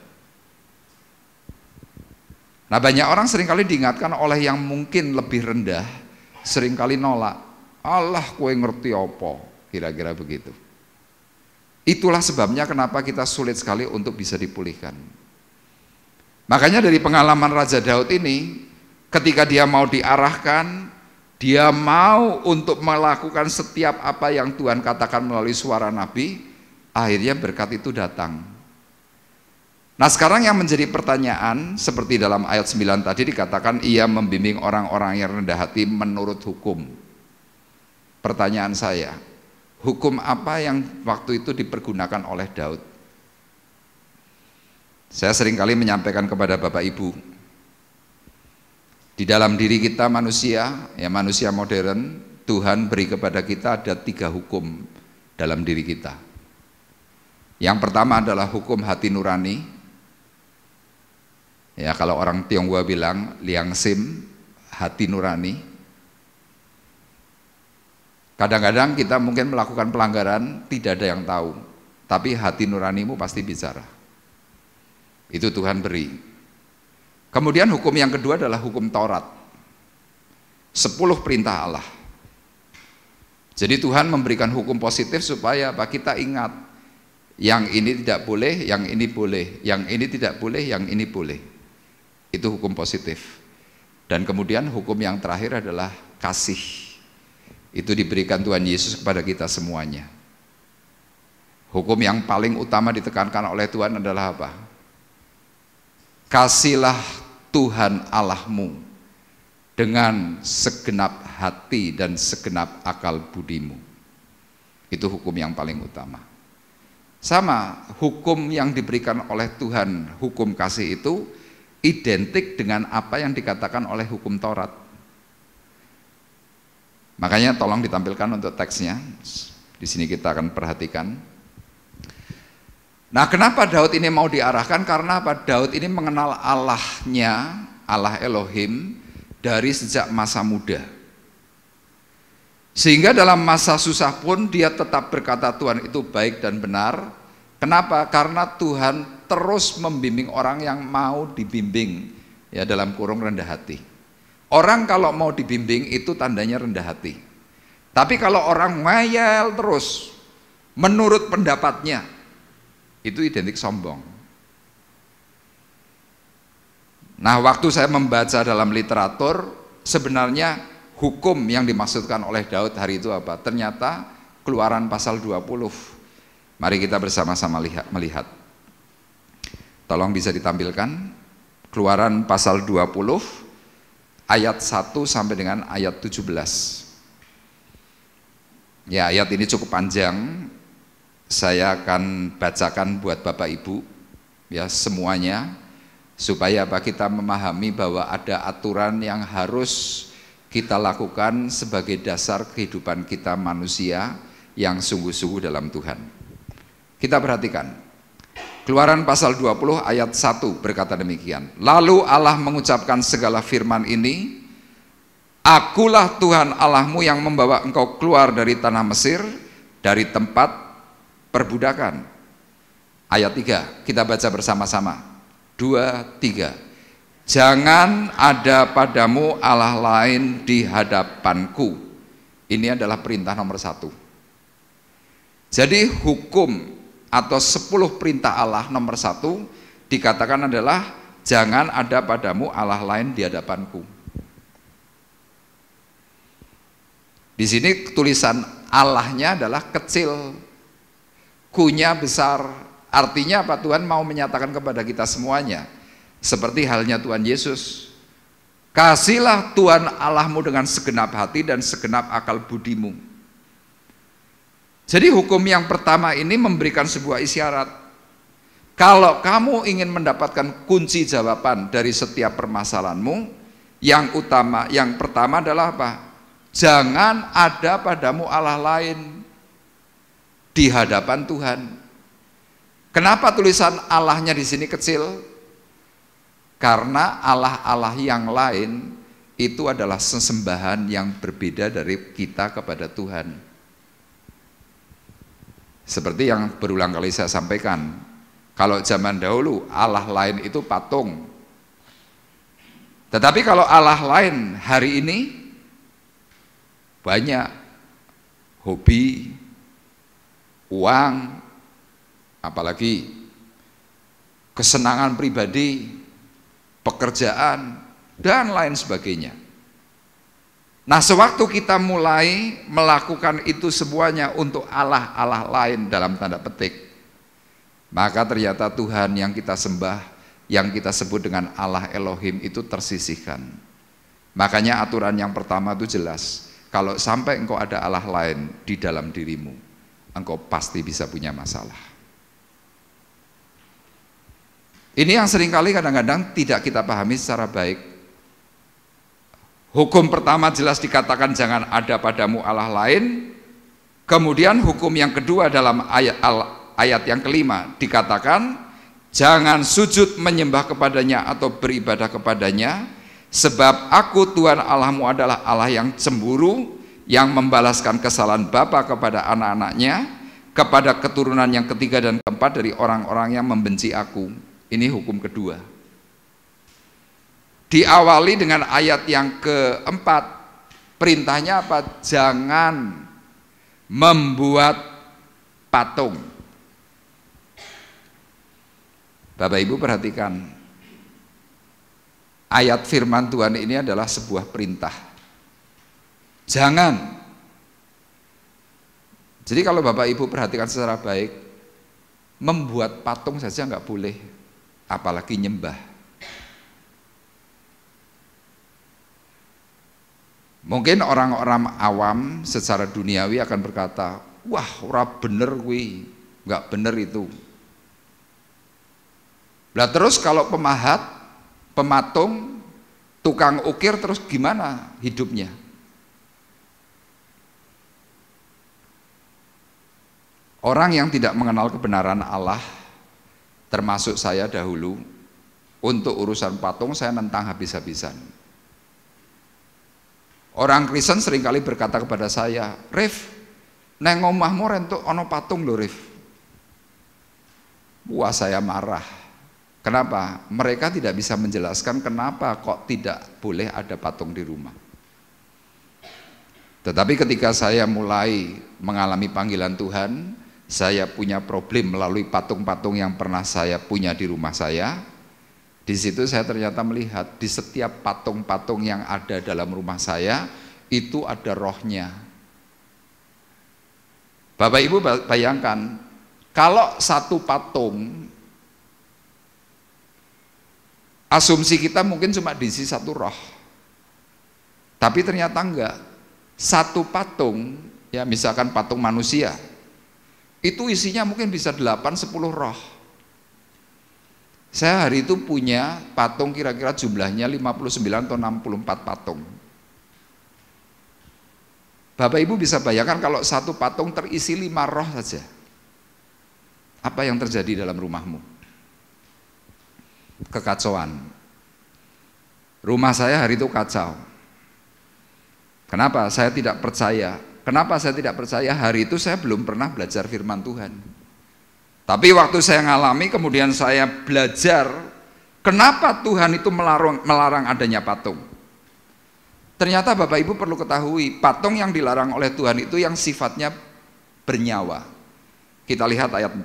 Nah banyak orang seringkali diingatkan oleh yang mungkin lebih rendah, seringkali nolak. Allah kowe ngerti apa, kira-kira begitu. Itulah sebabnya kenapa kita sulit sekali untuk bisa dipulihkan. Makanya dari pengalaman Raja Daud ini, ketika dia mau diarahkan, dia mau untuk melakukan setiap apa yang Tuhan katakan melalui suara Nabi, akhirnya berkat itu datang. Nah sekarang yang menjadi pertanyaan, seperti dalam ayat 9 tadi dikatakan, ia membimbing orang-orang yang rendah hati menurut hukum. Pertanyaan saya, hukum apa yang waktu itu dipergunakan oleh Daud? Saya seringkali menyampaikan kepada Bapak Ibu, di dalam diri kita manusia, ya manusia modern, Tuhan beri kepada kita ada 3 hukum dalam diri kita. Yang pertama adalah hukum hati nurani. Ya kalau orang Tionghoa bilang liang sim, hati nurani. Kadang-kadang kita mungkin melakukan pelanggaran, tidak ada yang tahu, tapi hati nuranimu pasti bicara. Itu Tuhan beri. Kemudian hukum yang kedua adalah hukum Taurat, 10 perintah Allah. Jadi Tuhan memberikan hukum positif supaya kita ingat, yang ini tidak boleh, yang ini boleh, yang ini tidak boleh, yang ini boleh. Itu hukum positif. Dan kemudian hukum yang terakhir adalah kasih. Itu diberikan Tuhan Yesus kepada kita semuanya. Hukum yang paling utama ditekankan oleh Tuhan adalah apa? Kasihilah Tuhan Allahmu dengan segenap hati dan segenap akal budimu. Itu hukum yang paling utama. Sama, hukum yang diberikan oleh Tuhan, hukum kasih itu identik dengan apa yang dikatakan oleh hukum Taurat. Makanya tolong ditampilkan untuk teksnya. Di sini kita akan perhatikan. Nah, kenapa Daud ini mau diarahkan? Karena apa? Daud ini mengenal Allahnya, Allah Elohim, dari sejak masa muda. Sehingga dalam masa susah pun dia tetap berkata Tuhan itu baik dan benar. Kenapa? Karena Tuhan terus membimbing orang yang mau dibimbing, ya, dalam kurung rendah hati. Orang kalau mau dibimbing itu tandanya rendah hati. Tapi kalau orang ngayal terus menurut pendapatnya, itu identik sombong. Nah, waktu saya membaca dalam literatur, sebenarnya hukum yang dimaksudkan oleh Daud hari itu apa? Ternyata Keluaran pasal 20. Mari kita bersama-sama melihat. Tolong bisa ditampilkan. Keluaran pasal 20 ayat 1 sampai dengan ayat 17. Ya, ayat ini cukup panjang. Saya akan bacakan buat Bapak Ibu, ya, semuanya, supaya apa, kita memahami bahwa ada aturan yang harus kita lakukan sebagai dasar kehidupan kita manusia yang sungguh-sungguh dalam Tuhan. Kita perhatikan. Keluaran pasal 20 ayat 1 berkata demikian. Lalu Allah mengucapkan segala firman ini, Akulah Tuhan Allahmu yang membawa engkau keluar dari tanah Mesir, dari tempat perbudakan. Ayat 3, kita baca bersama-sama. 2, 3. Jangan ada padamu Allah lain di hadapanku. Ini adalah perintah nomor 1. Jadi hukum atau 10 perintah Allah nomor 1 dikatakan adalah jangan ada padamu Allah lain di hadapanku. Di sini tulisan Allahnya adalah kecil, Ku-nya besar. Artinya apa? Tuhan mau menyatakan kepada kita semuanya, seperti halnya Tuhan Yesus. Kasihlah Tuhan Allahmu dengan segenap hati dan segenap akal budimu. Jadi hukum yang pertama ini memberikan sebuah isyarat. Kalau kamu ingin mendapatkan kunci jawaban dari setiap permasalahanmu, yang pertama adalah apa? Jangan ada padamu Allah lain di hadapan Tuhan. Kenapa tulisan Allahnya di sini kecil? Karena Allah-Allah yang lain itu adalah sesembahan yang berbeda dari kita kepada Tuhan. Seperti yang berulang kali saya sampaikan, kalau zaman dahulu Allah lain itu patung. Tetapi kalau Allah lain hari ini banyak hobi, uang, apalagi kesenangan pribadi, pekerjaan, dan lain sebagainya. Nah, sewaktu kita mulai melakukan itu semuanya untuk Allah-Allah lain dalam tanda petik, maka ternyata Tuhan yang kita sembah, yang kita sebut dengan Allah Elohim itu tersisihkan. Makanya aturan yang pertama itu jelas, kalau sampai engkau ada Allah lain di dalam dirimu, engkau pasti bisa punya masalah. Ini yang seringkali kadang-kadang tidak kita pahami secara baik. Hukum pertama jelas dikatakan jangan ada padamu Allah lain. Kemudian hukum yang kedua dalam ayat yang kelima dikatakan jangan sujud menyembah kepadanya atau beribadah kepadanya, sebab aku Tuhan Allahmu adalah Allah yang cemburu, yang membalaskan kesalahan bapa kepada anak-anaknya, kepada keturunan yang ketiga dan keempat dari orang-orang yang membenci aku. Ini hukum kedua. Diawali dengan ayat yang keempat, perintahnya apa? Jangan membuat patung. Bapak Ibu perhatikan, ayat firman Tuhan ini adalah sebuah perintah. Jangan. Jadi kalau Bapak Ibu perhatikan secara baik, Membuat patung saja nggak boleh, apalagi nyembah. Mungkin orang-orang awam secara duniawi akan berkata, wah ora bener kuwi, nggak bener itu. Lah terus kalau pemahat, pematung, tukang ukir terus gimana hidupnya? Orang yang tidak mengenal kebenaran Allah, termasuk saya dahulu, untuk urusan patung saya nentang habis-habisan. Orang Kristen seringkali berkata kepada saya, Rif, neng omahmu rentuk ono patung lho Rif. Wah saya marah. Kenapa? Mereka tidak bisa menjelaskan kenapa kok tidak boleh ada patung di rumah. Tetapi ketika saya mulai mengalami panggilan Tuhan, saya punya problem melalui patung-patung yang pernah saya punya di rumah saya. Di situ saya ternyata melihat di setiap patung-patung yang ada dalam rumah saya itu ada rohnya. Bapak Ibu bayangkan, kalau satu patung, asumsi kita mungkin cuma diisi satu roh. Tapi ternyata enggak. Satu patung, ya misalkan patung manusia, itu isinya mungkin bisa 8-10 roh. Saya hari itu punya patung kira-kira jumlahnya 59 atau 64 patung. Bapak Ibu bisa bayangkan kalau satu patung terisi 5 roh saja, apa yang terjadi dalam rumahmu? Kekacauan. Rumah saya hari itu kacau. Kenapa? Saya tidak percaya. Kenapa saya tidak percaya? Hari itu saya belum pernah belajar firman Tuhan. Tapi waktu saya ngalami, kemudian saya belajar kenapa Tuhan itu melarang adanya patung. Ternyata Bapak Ibu perlu ketahui, patung yang dilarang oleh Tuhan itu yang sifatnya bernyawa. Kita lihat ayat 4.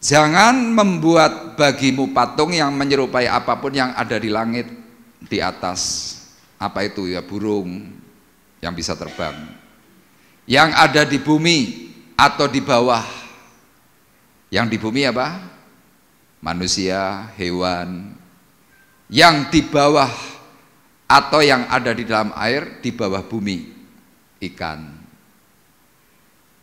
Jangan membuat bagimu patung yang menyerupai apapun yang ada di langit, di atas. Apa itu ya? Burung yang bisa terbang, yang ada di bumi atau di bawah. Yang di bumi apa? Manusia, hewan. Yang di bawah atau yang ada di dalam air, di bawah bumi, ikan.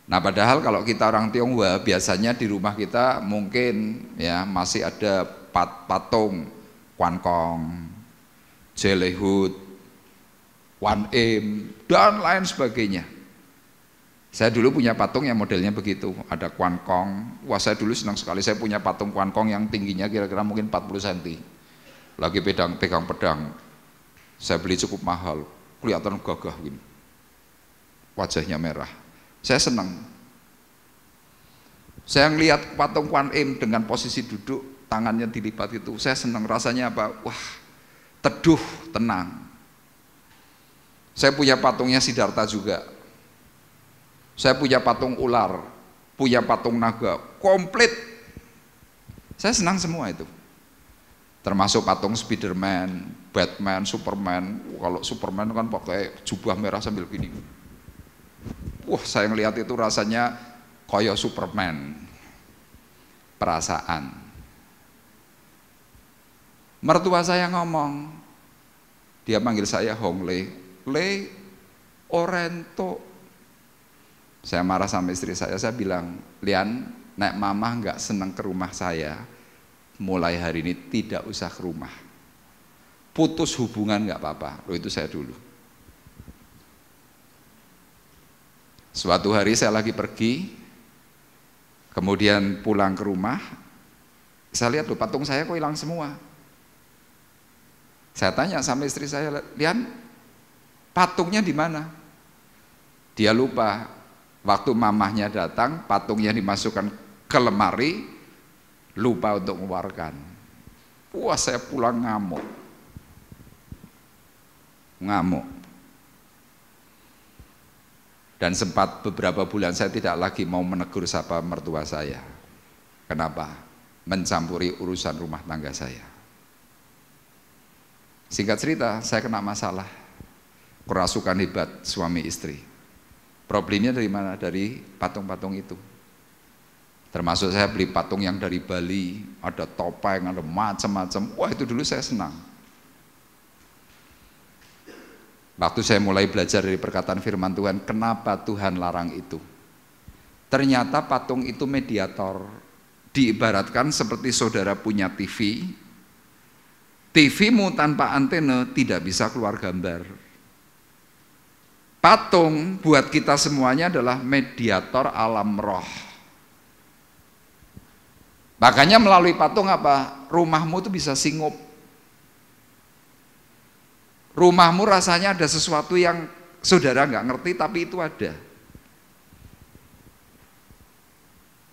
Nah padahal kalau kita orang Tionghoa, biasanya di rumah kita mungkin ya masih ada patung Quan Kong, Jelehut, Wan Im, dan lain sebagainya. Saya dulu punya patung yang modelnya begitu, ada Quan Kong. Wah saya dulu senang sekali, saya punya patung Quan Kong yang tingginya kira-kira mungkin 40 cm. Lagi pegang pedang. Saya beli cukup mahal, kelihatan gagah gini. Wajahnya merah. Saya senang. Saya ngelihat patung Quan Im dengan posisi duduk, tangannya dilipat itu. Saya senang, rasanya apa? Wah, teduh, tenang. Saya punya patungnya Siddhartha juga. Saya punya patung ular, punya patung naga, komplit. Saya senang semua itu. Termasuk patung Spiderman, Batman, Superman. Kalau Superman kan pakai jubah merah sambil gini. Wah, saya ngelihat itu rasanya kayak Superman. Perasaan. Mertua saya ngomong, dia manggil saya Hong Le Orento. Saya marah sama istri saya bilang, Lian, nek mama nggak seneng ke rumah saya, mulai hari ini tidak usah ke rumah. Putus hubungan nggak apa-apa. Loh itu saya dulu. Suatu hari saya lagi pergi, kemudian pulang ke rumah, saya lihat loh patung saya kok hilang semua. Saya tanya sama istri saya, Lian, patungnya di mana? Dia lupa. Waktu mamahnya datang, patungnya dimasukkan ke lemari, lupa untuk mengeluarkan. Wah, saya pulang ngamuk. Dan sempat beberapa bulan saya tidak lagi mau menegur sapa mertua saya. Kenapa? Mencampuri urusan rumah tangga saya. Singkat cerita, saya kena masalah. Kerasukan hebat suami istri. Problemnya dari mana? Dari patung-patung itu. Termasuk saya beli patung yang dari Bali, ada topeng, ada macam-macam. Wah, itu dulu saya senang. Waktu saya mulai belajar dari perkataan firman Tuhan, kenapa Tuhan larang itu? Ternyata patung itu mediator. Diibaratkan seperti saudara punya TV. TV-mu tanpa antena tidak bisa keluar gambar. Patung buat kita semuanya adalah mediator alam roh. Makanya melalui patung apa? Rumahmu tuh bisa singup. Rumahmu rasanya ada sesuatu yang saudara nggak ngerti, tapi itu ada.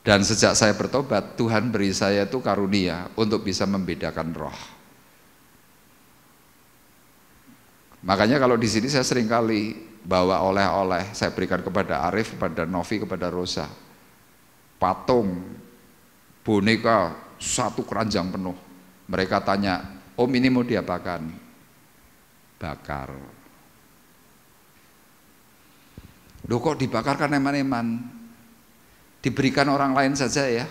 Dan sejak saya bertobat, Tuhan beri saya itu karunia untuk bisa membedakan roh. Makanya kalau di sini saya seringkali bawa oleh-oleh, saya berikan kepada Arif, kepada Novi, kepada Rosa. Patung, boneka, satu keranjang penuh. Mereka tanya, Om ini mau diapakan? Bakar. Loh kok dibakar kan eman-eman? Diberikan orang lain saja ya.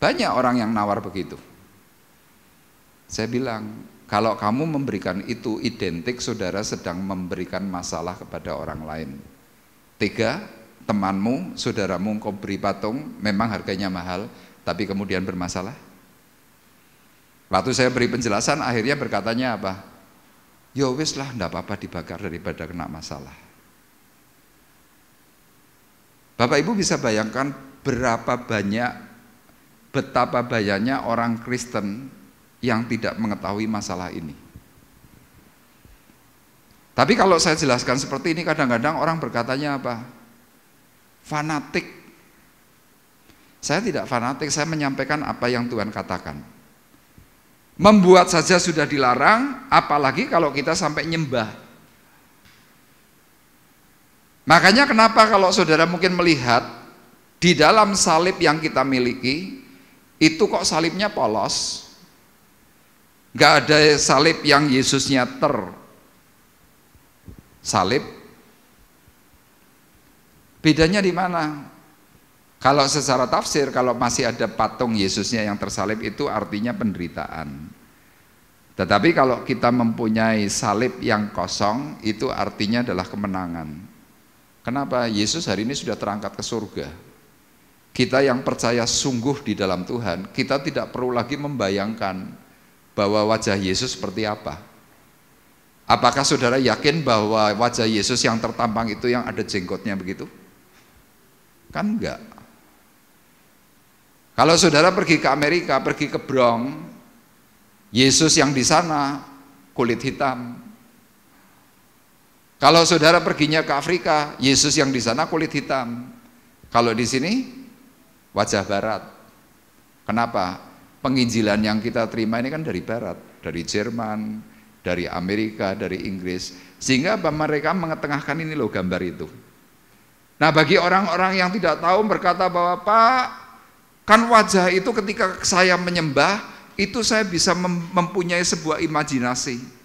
Banyak orang yang nawar begitu. Saya bilang, kalau kamu memberikan itu identik saudara sedang memberikan masalah kepada orang lain. 3, temanmu, saudaramu kau beri patung, memang harganya mahal, tapi kemudian bermasalah. Waktu saya beri penjelasan, akhirnya berkatanya apa? Ya wis lah, enggak apa-apa dibakar daripada kena masalah. Bapak Ibu bisa bayangkan betapa banyaknya orang Kristen yang tidak mengetahui masalah ini. Tapi kalau saya jelaskan seperti ini, kadang-kadang orang berkatanya apa? Fanatik. Saya tidak fanatik, saya menyampaikan apa yang Tuhan katakan. Membuat saja sudah dilarang, apalagi kalau kita sampai nyembah. Makanya kenapa kalau saudara mungkin melihat di dalam salib yang kita miliki, itu kok salibnya polos. Gak ada salib yang Yesusnya tersalib. Bedanya di mana? Kalau secara tafsir, kalau masih ada patung Yesusnya yang tersalib itu artinya penderitaan. Tetapi kalau kita mempunyai salib yang kosong, itu artinya adalah kemenangan. Kenapa? Yesus hari ini sudah terangkat ke surga. Kita yang percaya sungguh di dalam Tuhan, kita tidak perlu lagi membayangkan bahwa wajah Yesus seperti apa. Apakah saudara yakin bahwa wajah Yesus yang tertampang itu yang ada jenggotnya begitu? Kan enggak. Kalau saudara pergi ke Amerika, pergi ke Bronx, Yesus yang di sana kulit hitam. Kalau saudara perginya ke Afrika, Yesus yang di sana kulit hitam. Kalau di sini wajah barat. Kenapa? Penginjilan yang kita terima ini kan dari barat, dari Jerman, dari Amerika, dari Inggris. Sehingga mereka mengetengahkan ini loh gambar itu. Nah, bagi orang-orang yang tidak tahu berkata bahwa Pak, kan wajah itu ketika saya menyembah, itu saya bisa mempunyai sebuah imajinasi.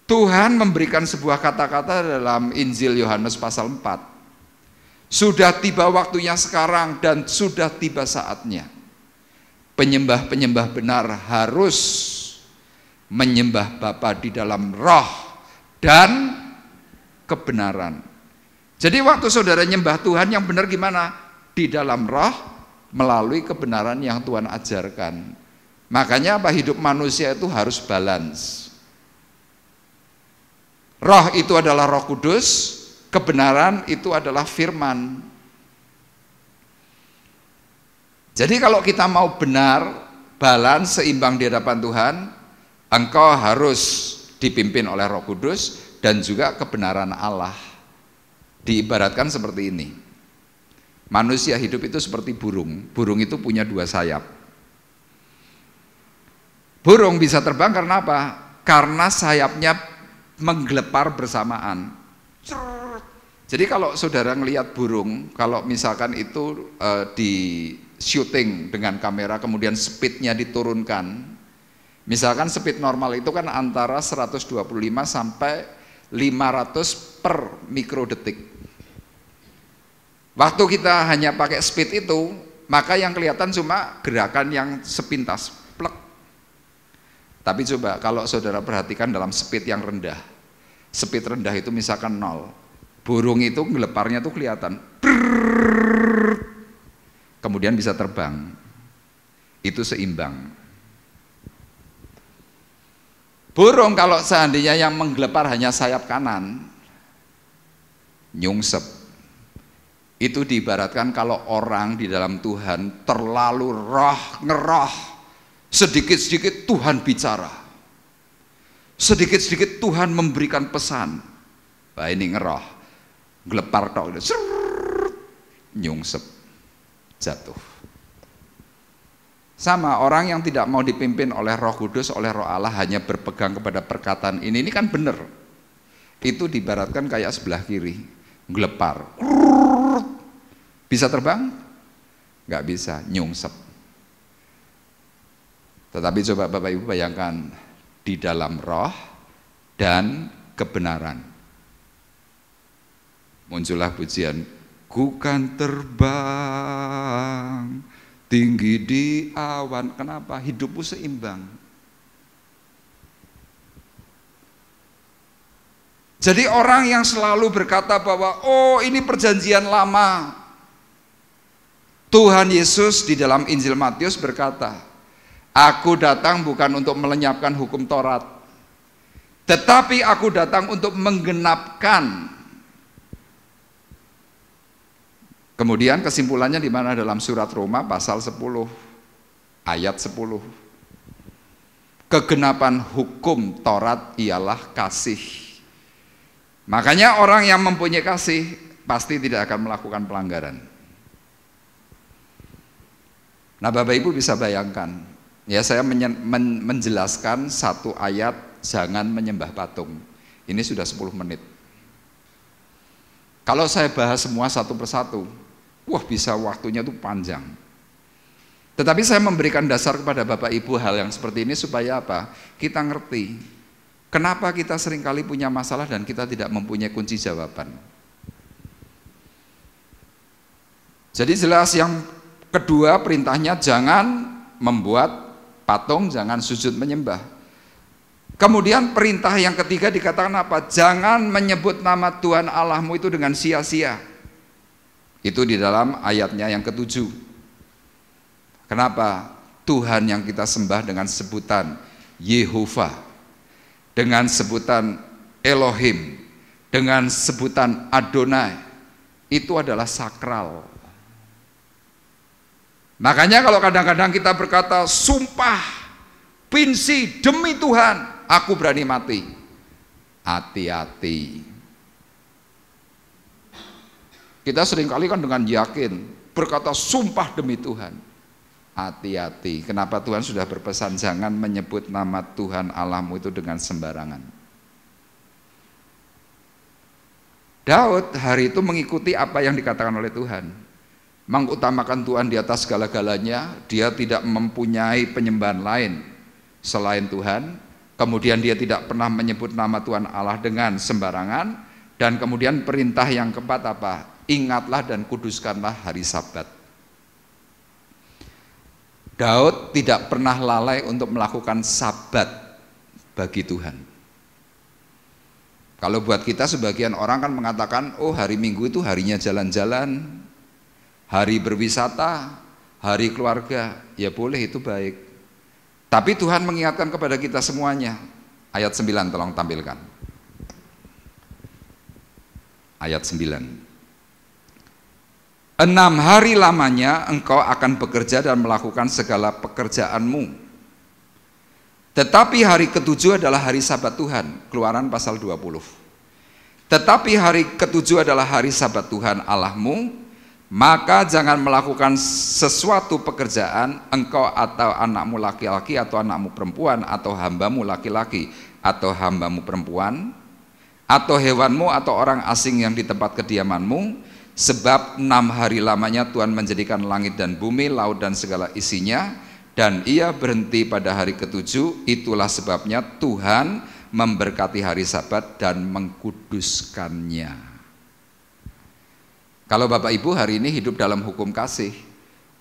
Tuhan memberikan sebuah kata-kata dalam Injil Yohanes pasal 4. Sudah tiba waktunya sekarang dan sudah tiba saatnya. Penyembah-penyembah benar harus menyembah Bapa di dalam roh dan kebenaran. Jadi waktu saudara nyembah Tuhan yang benar gimana? Di dalam roh melalui kebenaran yang Tuhan ajarkan. Makanya apa? Hidup manusia itu harus balance. Roh itu adalah Roh Kudus, kebenaran itu adalah firman. Jadi kalau kita mau benar, balance, seimbang di hadapan Tuhan, engkau harus dipimpin oleh Roh Kudus dan juga kebenaran Allah. Diibaratkan seperti ini. Manusia hidup itu seperti burung. Burung itu punya 2 sayap. Burung bisa terbang karena apa? Karena sayapnya menggelepar bersamaan. Jadi kalau saudara ngelihat burung, kalau misalkan itu di syuting dengan kamera kemudian speednya diturunkan, misalkan speed normal itu kan antara 125 sampai 500 per mikrodetik. Waktu kita hanya pakai speed itu, maka yang kelihatan cuma gerakan yang sepintas, plek. Tapi coba kalau saudara perhatikan dalam speed yang rendah, speed rendah itu misalkan 0, burung itu ngeleparnya tuh kelihatan, kemudian bisa terbang, itu seimbang. Burung kalau seandainya yang menggelepar hanya sayap kanan, nyungsep. Itu diibaratkan kalau orang di dalam Tuhan terlalu ngeroh, sedikit-sedikit Tuhan bicara, sedikit-sedikit Tuhan memberikan pesan. Wah ini ngeroh, gelepar tok, nyungsep, jatuh. Sama orang yang tidak mau dipimpin oleh Roh Kudus, oleh Roh Allah, hanya berpegang kepada perkataan ini kan benar. Itu diibaratkan kayak sebelah kiri, gelepar. Bisa terbang? Nggak bisa, nyungsep. Tetapi coba Bapak Ibu bayangkan, di dalam roh dan kebenaran. Muncullah pujian, ku kan terbang tinggi di awan. Kenapa? Hidupmu seimbang. Jadi orang yang selalu berkata bahwa oh ini perjanjian lama, Tuhan Yesus di dalam Injil Matius berkata, aku datang bukan untuk melenyapkan hukum Taurat, tetapi aku datang untuk menggenapkan. Kemudian kesimpulannya di mana? Dalam surat Roma pasal 10 ayat 10. Kegenapan hukum Taurat ialah kasih. Makanya orang yang mempunyai kasih pasti tidak akan melakukan pelanggaran. Nah Bapak Ibu bisa bayangkan, ya saya menjelaskan satu ayat jangan menyembah patung. Ini sudah 10 menit. Kalau saya bahas semua satu persatu, wah bisa waktunya tuh panjang. Tetapi saya memberikan dasar kepada Bapak Ibu hal yang seperti ini supaya apa? Kita ngerti kenapa kita seringkali punya masalah dan kita tidak mempunyai kunci jawaban. Jadi jelas yang kedua perintahnya jangan membuat patung, jangan sujud menyembah. Kemudian perintah yang ketiga dikatakan apa? Jangan menyebut nama Tuhan Allahmu itu dengan sia-sia. Itu di dalam ayatnya yang ke-7. Kenapa? Tuhan yang kita sembah dengan sebutan Yehovah, dengan sebutan Elohim, dengan sebutan Adonai, itu adalah sakral. Makanya kalau kadang-kadang kita berkata sumpah, pinsi, demi Tuhan aku berani mati, hati-hati. Kita seringkali kan dengan yakin berkata sumpah demi Tuhan, hati-hati. Kenapa? Tuhan sudah berpesan jangan menyebut nama Tuhan Allahmu itu dengan sembarangan. Daud hari itu mengikuti apa yang dikatakan oleh Tuhan, mengutamakan Tuhan di atas segala-galanya. Dia tidak mempunyai penyembahan lain selain Tuhan. Kemudian dia tidak pernah menyebut nama Tuhan Allah dengan sembarangan. Dan kemudian perintah yang keempat apa? Ingatlah dan kuduskanlah hari Sabat. Daud tidak pernah lalai untuk melakukan Sabat bagi Tuhan. Kalau buat kita sebagian orang kan mengatakan, oh hari Minggu itu harinya jalan-jalan, hari berwisata, hari keluarga. Ya boleh, itu baik. Tapi Tuhan mengingatkan kepada kita semuanya. Ayat 9 tolong tampilkan. Ayat 9. 6 hari lamanya engkau akan bekerja dan melakukan segala pekerjaanmu. Tetapi hari ke-7 adalah hari Sabat Tuhan. Keluaran pasal 20. Tetapi hari ke-7 adalah hari Sabat Tuhan Allahmu. Maka jangan melakukan sesuatu pekerjaan engkau atau anakmu laki-laki atau anakmu perempuan atau hambamu laki-laki atau hambamu perempuan atau hewanmu atau orang asing yang di tempat kediamanmu, sebab 6 hari lamanya Tuhan menjadikan langit dan bumi, laut dan segala isinya, dan ia berhenti pada hari ke-7. Itulah sebabnya Tuhan memberkati hari Sabat dan mengkuduskannya. Kalau Bapak Ibu hari ini hidup dalam hukum kasih,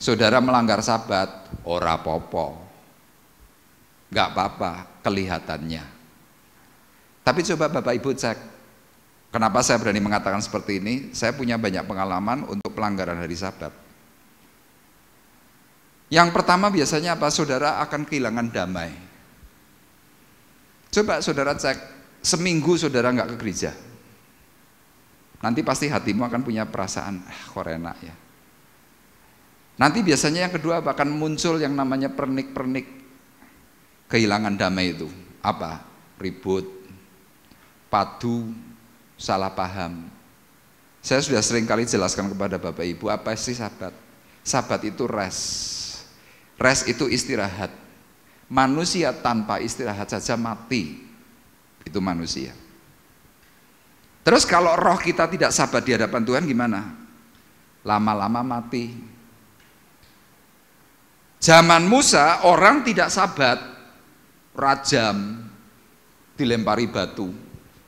saudara melanggar Sabat, ora popo, nggak apa-apa kelihatannya. Tapi coba Bapak Ibu cek, kenapa saya berani mengatakan seperti ini? Saya punya banyak pengalaman untuk pelanggaran hari Sabat. Yang pertama biasanya apa? Saudara akan kehilangan damai. Coba saudara cek, seminggu saudara nggak ke gereja, nanti pasti hatimu akan punya perasaan, kok enak ya. Nanti biasanya yang kedua bahkan muncul yang namanya pernik-pernik kehilangan damai itu. Apa? Ribut, padu, salah paham. Saya sudah sering kali jelaskan kepada Bapak Ibu, apa sih Sabat? Sabat itu rest. Rest itu istirahat. Manusia tanpa istirahat saja mati. Itu manusia. Terus kalau roh kita tidak sabat di hadapan Tuhan gimana? Lama-lama mati. Zaman Musa orang tidak sabat, rajam, dilempari batu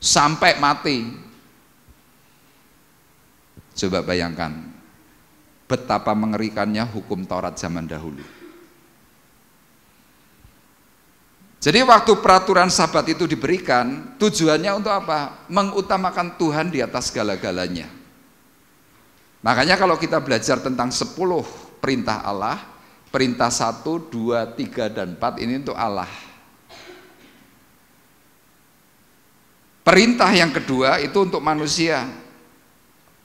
sampai mati. Coba bayangkan betapa mengerikannya hukum Taurat zaman dahulu. Jadi waktu peraturan Sabat itu diberikan, tujuannya untuk apa? Mengutamakan Tuhan di atas segala-galanya. Makanya kalau kita belajar tentang 10 perintah Allah, perintah 1, 2, 3, dan 4 ini untuk Allah. Perintah yang kedua itu untuk manusia.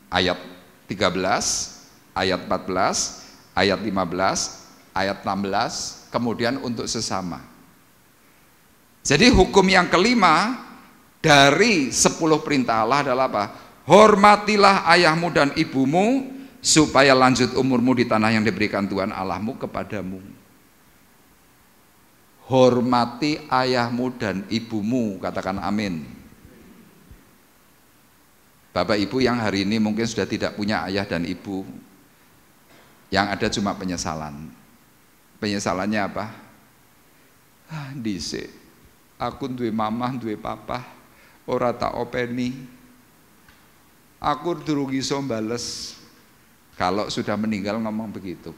Ayat 13, ayat 14, ayat 15, ayat 16, kemudian untuk sesama. Jadi hukum yang kelima dari 10 perintah Allah adalah apa? Hormatilah ayahmu dan ibumu supaya lanjut umurmu di tanah yang diberikan Tuhan Allahmu kepadamu. Hormati ayahmu dan ibumu, katakan amin. Bapak Ibu yang hari ini mungkin sudah tidak punya ayah dan ibu, yang ada cuma penyesalan. Penyesalannya apa? Dhisik aku duwe mamah, duwe papa, ora tak openi. Aku durung iso bales. Kalau sudah meninggal ngomong begitu.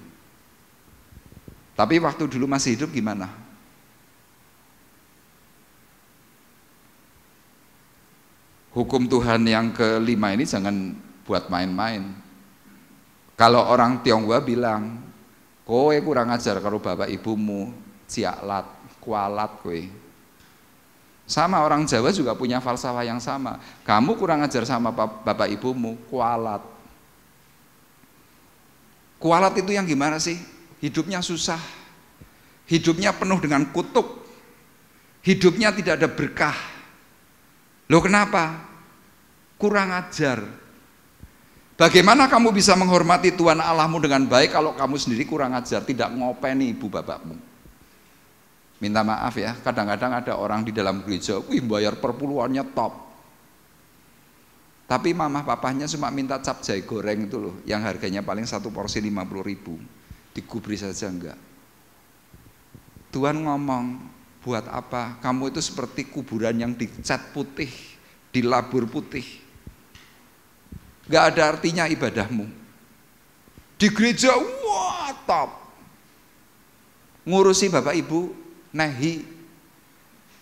Tapi waktu dulu masih hidup gimana? Hukum Tuhan yang kelima ini jangan buat main-main. Kalau orang Tionghoa bilang, kowe kurang ajar karo bapak ibumu, ciaklat, kualat kowe. Sama orang Jawa juga punya falsafah yang sama. Kamu kurang ajar sama bapak ibumu, kualat. Kualat itu yang gimana sih? Hidupnya susah. Hidupnya penuh dengan kutuk. Hidupnya tidak ada berkah. Loh kenapa? Kurang ajar. Bagaimana kamu bisa menghormati Tuhan Allahmu dengan baik kalau kamu sendiri kurang ajar, tidak ngopeni ibu bapakmu? Minta maaf ya, kadang-kadang ada orang di dalam gereja, bayar perpuluhannya top. Tapi mamah papahnya cuma minta capcay goreng itu loh, yang harganya paling satu porsi 50.000, digubris saja enggak. Tuhan ngomong, buat apa? Kamu itu seperti kuburan yang dicat putih, dilabur putih. Enggak ada artinya ibadahmu. Di gereja, wah top. Ngurusi bapak ibu, nehi.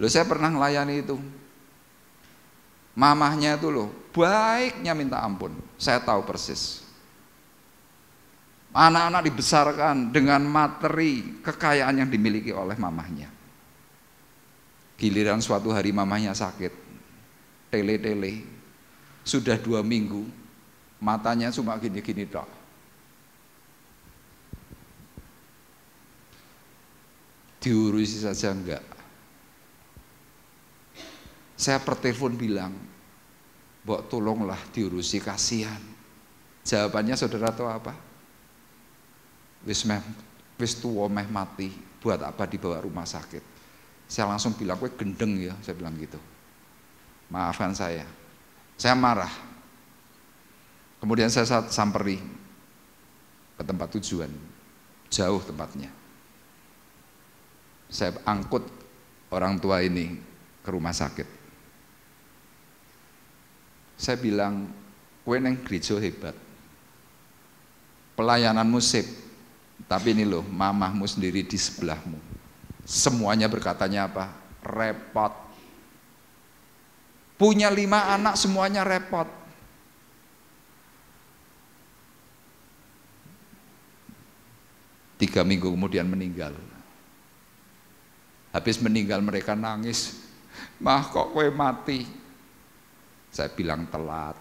Loh saya pernah ngelayani itu. Mamahnya itu loh, baiknya minta ampun. Saya tahu persis. Anak-anak dibesarkan dengan materi kekayaan yang dimiliki oleh mamahnya. Giliran suatu hari mamahnya sakit, tele-tele, sudah 2 minggu, matanya cuma gini-gini dok. Diurusi saja enggak. Saya per telepon bilang, Mbok tolonglah diurusi, kasihan. Jawabannya saudara tahu apa? Wis tuwa meh mati, buat apa dibawa rumah sakit? Saya langsung bilang, kowe gendeng ya, saya bilang gitu. Maafkan saya marah. Kemudian saya samperi ke tempat tujuan, jauh tempatnya. Saya angkut orang tua ini ke rumah sakit. Saya bilang, kowe neng gereja hebat, pelayananmu sip, tapi ini loh, mamahmu sendiri di sebelahmu. Semuanya berkatanya apa? Repot. Punya 5 anak semuanya repot. Tiga minggu kemudian meninggal. Habis meninggal mereka nangis. Mah kok kowe mati? Saya bilang telat.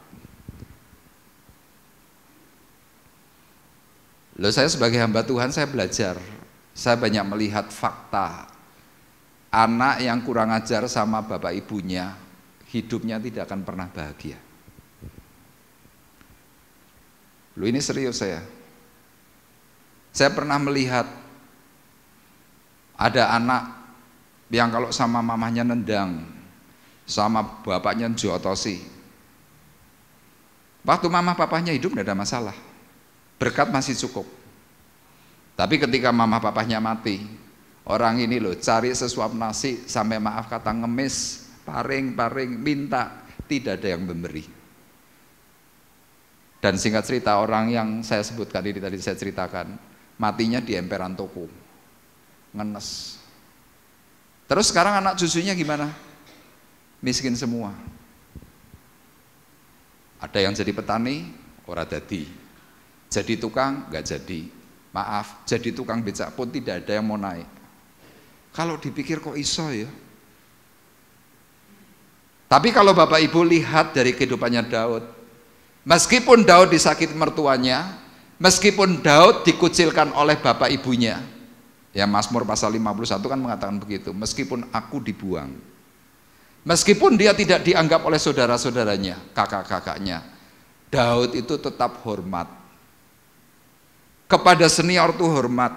Loh, saya sebagai hamba Tuhan saya belajar. Saya banyak melihat fakta. Anak yang kurang ajar sama bapak ibunya, hidupnya tidak akan pernah bahagia. Loh, ini serius saya. Saya pernah melihat ada anak yang kalau sama mamahnya nendang, sama bapaknya jotosi. Waktu mama papahnya hidup tidak ada masalah, berkat masih cukup. Tapi ketika mama papahnya mati, orang ini loh cari sesuap nasi sampai maaf kata ngemis, paring, minta, tidak ada yang memberi. Dan singkat cerita, orang yang saya sebutkan ini tadi saya ceritakan, matinya di emperan toko, ngenes. Terus sekarang anak cucunya gimana? Miskin semua. Ada yang jadi petani, ora dadi. Jadi tukang, nggak jadi. Maaf, jadi tukang becak pun tidak ada yang mau naik. Kalau dipikir kok iso ya? Tapi kalau Bapak Ibu lihat dari kehidupannya Daud, meskipun Daud disakiti mertuanya, meskipun Daud dikucilkan oleh bapak ibunya, ya Mazmur pasal 51 kan mengatakan begitu, meskipun aku dibuang, meskipun dia tidak dianggap oleh saudara-saudaranya, kakak-kakaknya, Daud itu tetap hormat. Kepada senior itu hormat.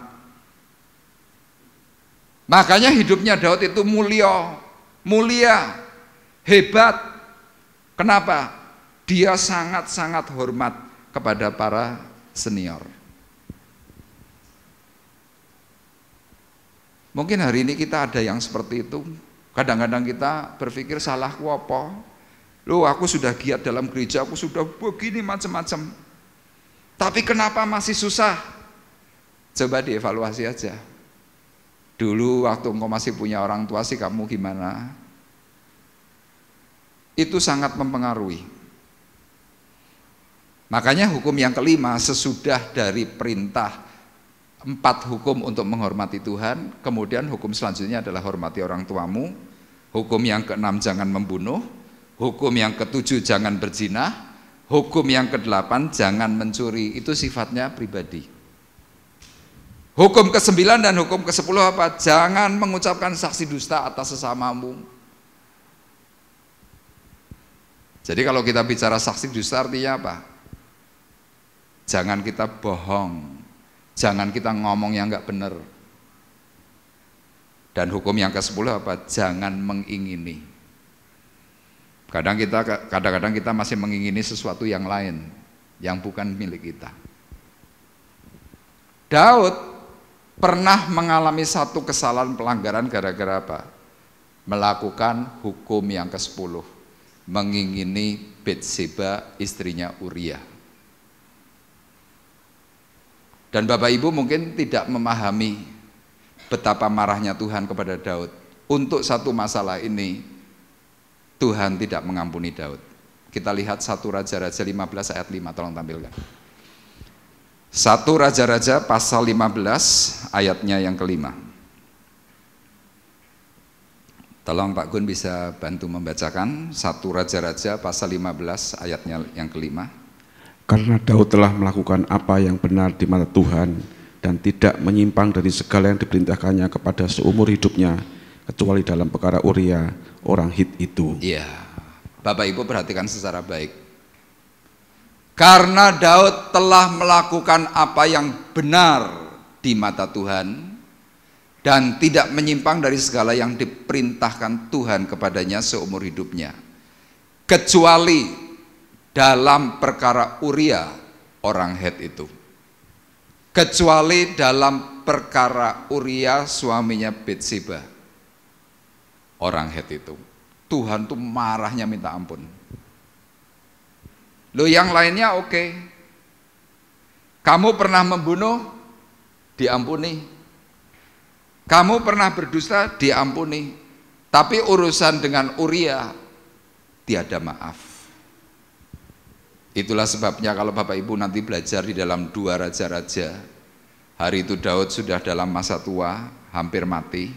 Makanya hidupnya Daud itu mulia, hebat. Kenapa? Dia sangat-sangat hormat kepada para senior. Mungkin hari ini kita ada yang seperti itu. Kadang-kadang kita berpikir salahku apa? Loh, aku sudah giat dalam gereja, aku sudah begini macam-macam. Tapi kenapa masih susah? Coba dievaluasi aja. Dulu waktu engkau masih punya orang tua sih kamu gimana? Itu sangat mempengaruhi. Makanya hukum yang kelima sesudah dari perintah 4 hukum untuk menghormati Tuhan, kemudian hukum selanjutnya adalah hormati orang tuamu. Hukum yang ke-6 jangan membunuh. Hukum yang ke-7 jangan berzina. Hukum yang ke-8 jangan mencuri. Itu sifatnya pribadi. Hukum ke-9 dan hukum ke-10 apa? Jangan mengucapkan saksi dusta atas sesamamu. Jadi kalau kita bicara saksi dusta artinya apa? Jangan kita bohong, jangan kita ngomong yang nggak benar. Dan hukum yang ke-10 apa? Jangan mengingini. Kadang-kadang kita masih mengingini sesuatu yang lain, yang bukan milik kita. Daud pernah mengalami satu kesalahan pelanggaran gara-gara apa? Melakukan hukum yang ke-10, mengingini Betseba istrinya Uria. Dan Bapak Ibu mungkin tidak memahami betapa marahnya Tuhan kepada Daud. Untuk satu masalah ini Tuhan tidak mengampuni Daud. Kita lihat 1 Raja-Raja 15 ayat 5, tolong tampilkan. 1 Raja-Raja pasal 15 ayatnya yang kelima. Tolong Pak Gun bisa bantu membacakan 1 Raja-Raja pasal 15 ayatnya yang kelima. Karena Daud telah melakukan apa yang benar di mata Tuhan dan tidak menyimpang dari segala yang diperintahkannya kepada seumur hidupnya, kecuali dalam perkara Uria orang Hit itu. Iya, Bapak Ibu perhatikan secara baik. Karena Daud telah melakukan apa yang benar di mata Tuhan dan tidak menyimpang dari segala yang diperintahkan Tuhan kepadanya seumur hidupnya, kecuali dalam perkara Uria orang Het itu. Kecuali dalam perkara Uria suaminya Betseba orang Het itu. Tuhan tuh marahnya minta ampun. Loh, yang lainnya oke. Kamu pernah membunuh? Diampuni. Kamu pernah berdusta? Diampuni. Tapi urusan dengan Uria tiada maaf. Itulah sebabnya kalau Bapak Ibu nanti belajar di dalam 2 Raja-Raja, hari itu Daud sudah dalam masa tua, hampir mati,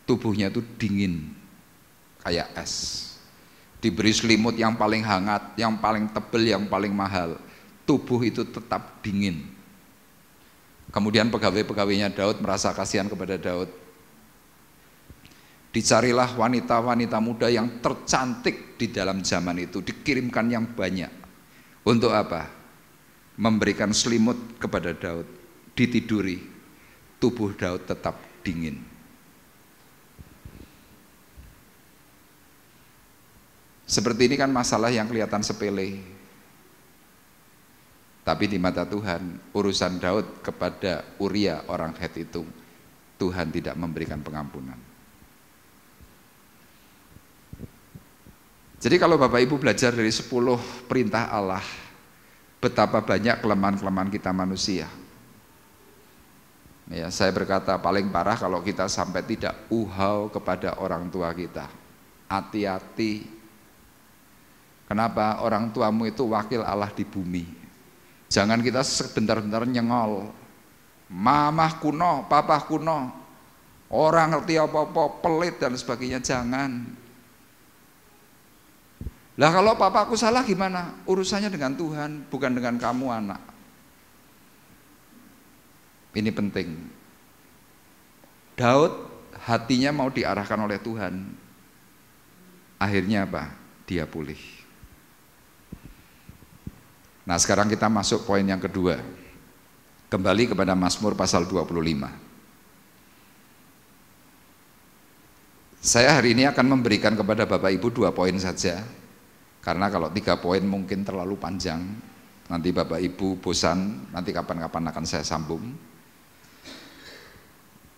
tubuhnya itu dingin kayak es, diberi selimut yang paling hangat, yang paling tebal, yang paling mahal, tubuh itu tetap dingin. Kemudian pegawai-pegawainya Daud merasa kasihan kepada Daud. Dicarilah wanita-wanita muda yang tercantik di dalam zaman itu, dikirimkan yang banyak. Untuk apa? Memberikan selimut kepada Daud, ditiduri, tubuh Daud tetap dingin. Seperti ini kan masalah yang kelihatan sepele. Tapi di mata Tuhan, urusan Daud kepada Uria orang Het itu, Tuhan tidak memberikan pengampunan. Jadi kalau Bapak Ibu belajar dari 10 perintah Allah, betapa banyak kelemahan-kelemahan kita manusia. Ya, saya berkata paling parah kalau kita sampai tidak uhau kepada orang tua kita. Hati-hati. Kenapa? Orang tuamu itu wakil Allah di bumi. Jangan kita sebentar-bentar nyengol. Mamah kuno, papa kuno, orang ngerti apa-apa, pelit dan sebagainya, jangan. Lah kalau papaku salah gimana? Urusannya dengan Tuhan, bukan dengan kamu anak. Ini penting. Daud hatinya mau diarahkan oleh Tuhan. Akhirnya apa? Dia pulih. Nah sekarang kita masuk poin yang kedua. Kembali kepada Mazmur pasal 25. Saya hari ini akan memberikan kepada Bapak Ibu 2 poin saja. Karena kalau 3 poin mungkin terlalu panjang, nanti Bapak Ibu bosan, nanti kapan-kapan akan saya sambung.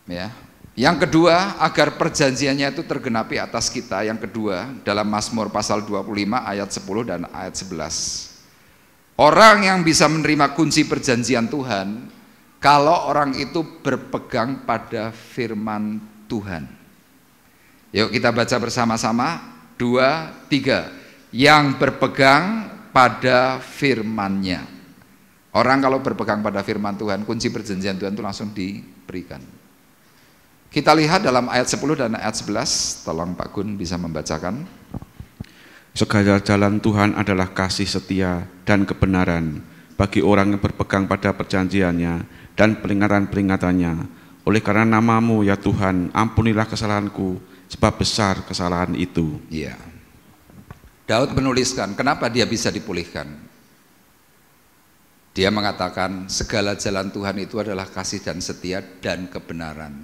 Ya. Yang kedua, agar perjanjiannya itu tergenapi atas kita. Yang kedua, dalam Mazmur pasal 25 ayat 10 dan ayat 11. Orang yang bisa menerima kunci perjanjian Tuhan, kalau orang itu berpegang pada firman Tuhan. Yuk kita baca bersama-sama, 2, 3. Yang berpegang pada firman-Nya. Orang kalau berpegang pada firman Tuhan, kunci perjanjian Tuhan itu langsung diberikan. Kita lihat dalam ayat 10 dan ayat 11, tolong Pak Gun bisa membacakan. Segala jalan Tuhan adalah kasih setia dan kebenaran bagi orang yang berpegang pada perjanjiannya dan peringatan-peringatannya. Oleh karena namamu ya Tuhan, ampunilah kesalahanku, sebab besar kesalahan itu. Iya. Daud menuliskan, kenapa dia bisa dipulihkan? Dia mengatakan, segala jalan Tuhan itu adalah kasih dan setia dan kebenaran.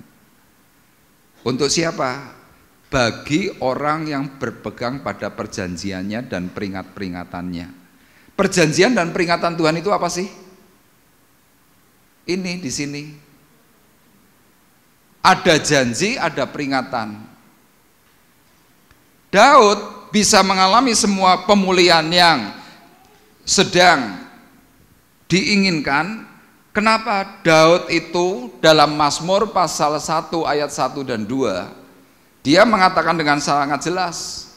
Untuk siapa? Bagi orang yang berpegang pada perjanjiannya dan peringatannya. Perjanjian dan peringatan Tuhan itu apa sih? Ini di sini. Ada janji, ada peringatan. Daud bisa mengalami semua pemulihan yang sedang diinginkan. Kenapa? Daud itu dalam Mazmur pasal 1 ayat 1 dan 2, dia mengatakan dengan sangat jelas,